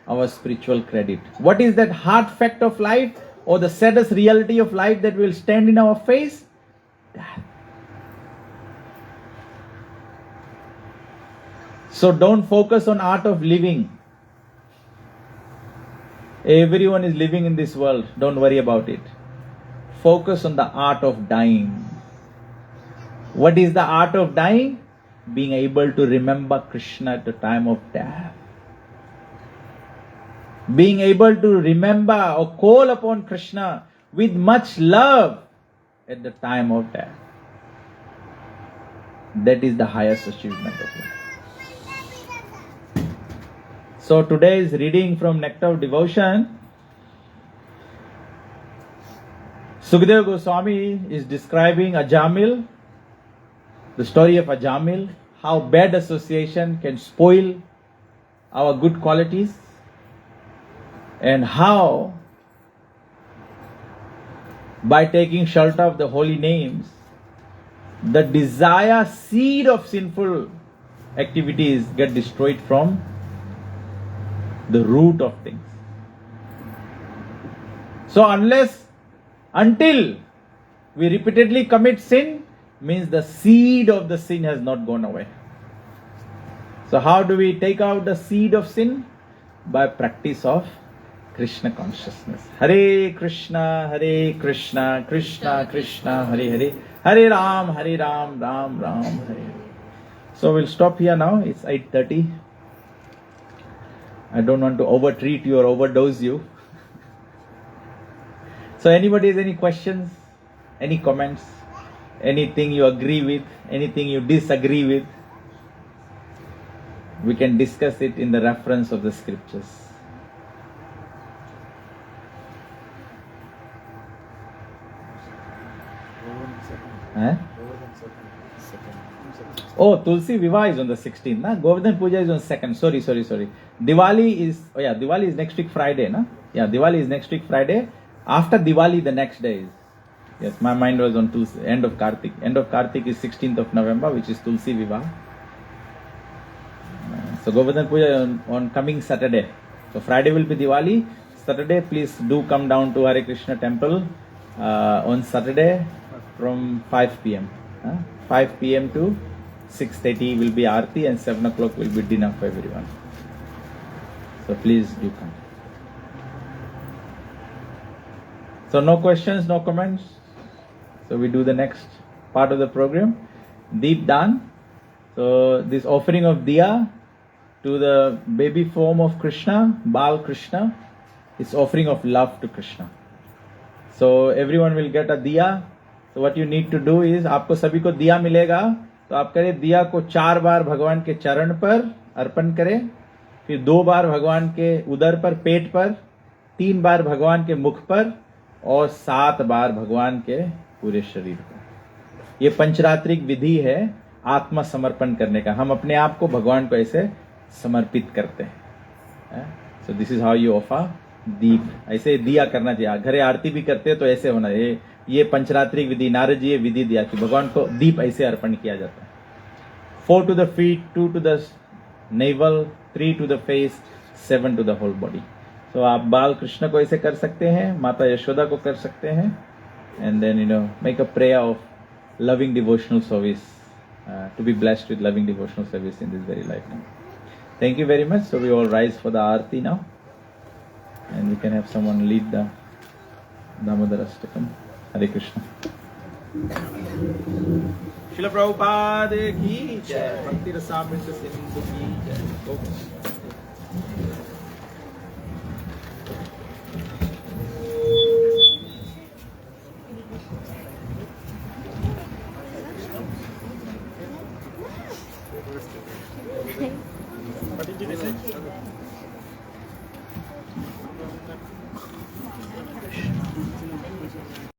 our spiritual credit. What is that hard fact of life or the saddest reality of life that will stand in our face? Death. So don't focus on art of living. Everyone is living in this world. Don't worry about it. Focus on the art of dying. What is the art of dying? Being able to remember Krishna at the time of death. Being able to remember or call upon Krishna with much love at the time of death. That is the highest achievement of life. So today's reading from Nectar of Devotion, Sukadeva Goswami is describing Ajamil, the story of Ajamil, how bad association can spoil our good qualities, and how by taking shelter of the holy names, the desire seed of sinful activities get destroyed from the root of things. So until we repeatedly commit sin, means the seed of the sin has not gone away. So how do we take out the seed of sin? By practice of Krishna consciousness. Hare Krishna, Krishna Krishna, Hare Hare, Hare Ram, Ram Ram, Hare Hare. So we'll stop here now. It's 8:30. I don't want to overtreat you or overdose you. So anybody has any questions, any comments, anything you agree with, anything you disagree with, we can discuss it in the reference of the scriptures. Huh? Oh, Tulsi Vivaha is on the 16th, na? Govardhan Puja is on 2nd. Sorry. Diwali is next week Friday, na? Yeah, Diwali is next week Friday. After Diwali, the next day is. Yes, my mind was on Tulsi, end of Kartik. End of Kartik is 16th of November, which is Tulsi Vivaha. So Govardhan Puja on coming Saturday. So Friday will be Diwali. Saturday, please do come down to Hare Krishna temple on Saturday from 5 p.m. 5 p.m. to 6:30 will be Aarti and 7 o'clock will be dinner for everyone. So please do come. So no questions, no comments. So we do the next part of the program. Deep Dan. So this offering of Diya to the baby form of Krishna, Bal Krishna, is offering of love to Krishna. So everyone will get a Diya. So what you need to do is, आपको सभी को दिया मिलेगा, तो आप करें दिया को 4 बार भगवान के चरण पर अर्पण करें, फिर 2 बार भगवान के उदर पर, पेट पर, 3 बार भगवान के मुख पर और 7 बार भगवान के पूरे शरीर पर. ये पंचरात्रिक विधि है आत्मा समर्पण करने का. हम अपने आप को भगवान को ऐसे समर्पित करते हैं. So this is how you offer deep. ऐसे दिया करना चाहिए. घरे आरती भी करते हैं तो ऐसे होना चाहिए. ये पंचरात्रिक विधि, नारद जी ये विधि दिया कि भगवान को दीप ऐसे अर्पण किया जाता है. 4 to the feet, 2 to the navel, 3 to the face, 7 to the whole body. तो आप बाल कृष्ण को ऐसे कर सकते हैं, माता यशोदा को कर सकते हैं, and then make a prayer of loving devotional service, to be blessed with loving devotional service in this very lifetime. Thank you very much. So we all rise for the Aarti now, and we can have someone lead the Damodar Ashtakam. Hare Krishna. Srila Prabhupada ki jai. Bhakti Rasamrita Sindhu ki jai.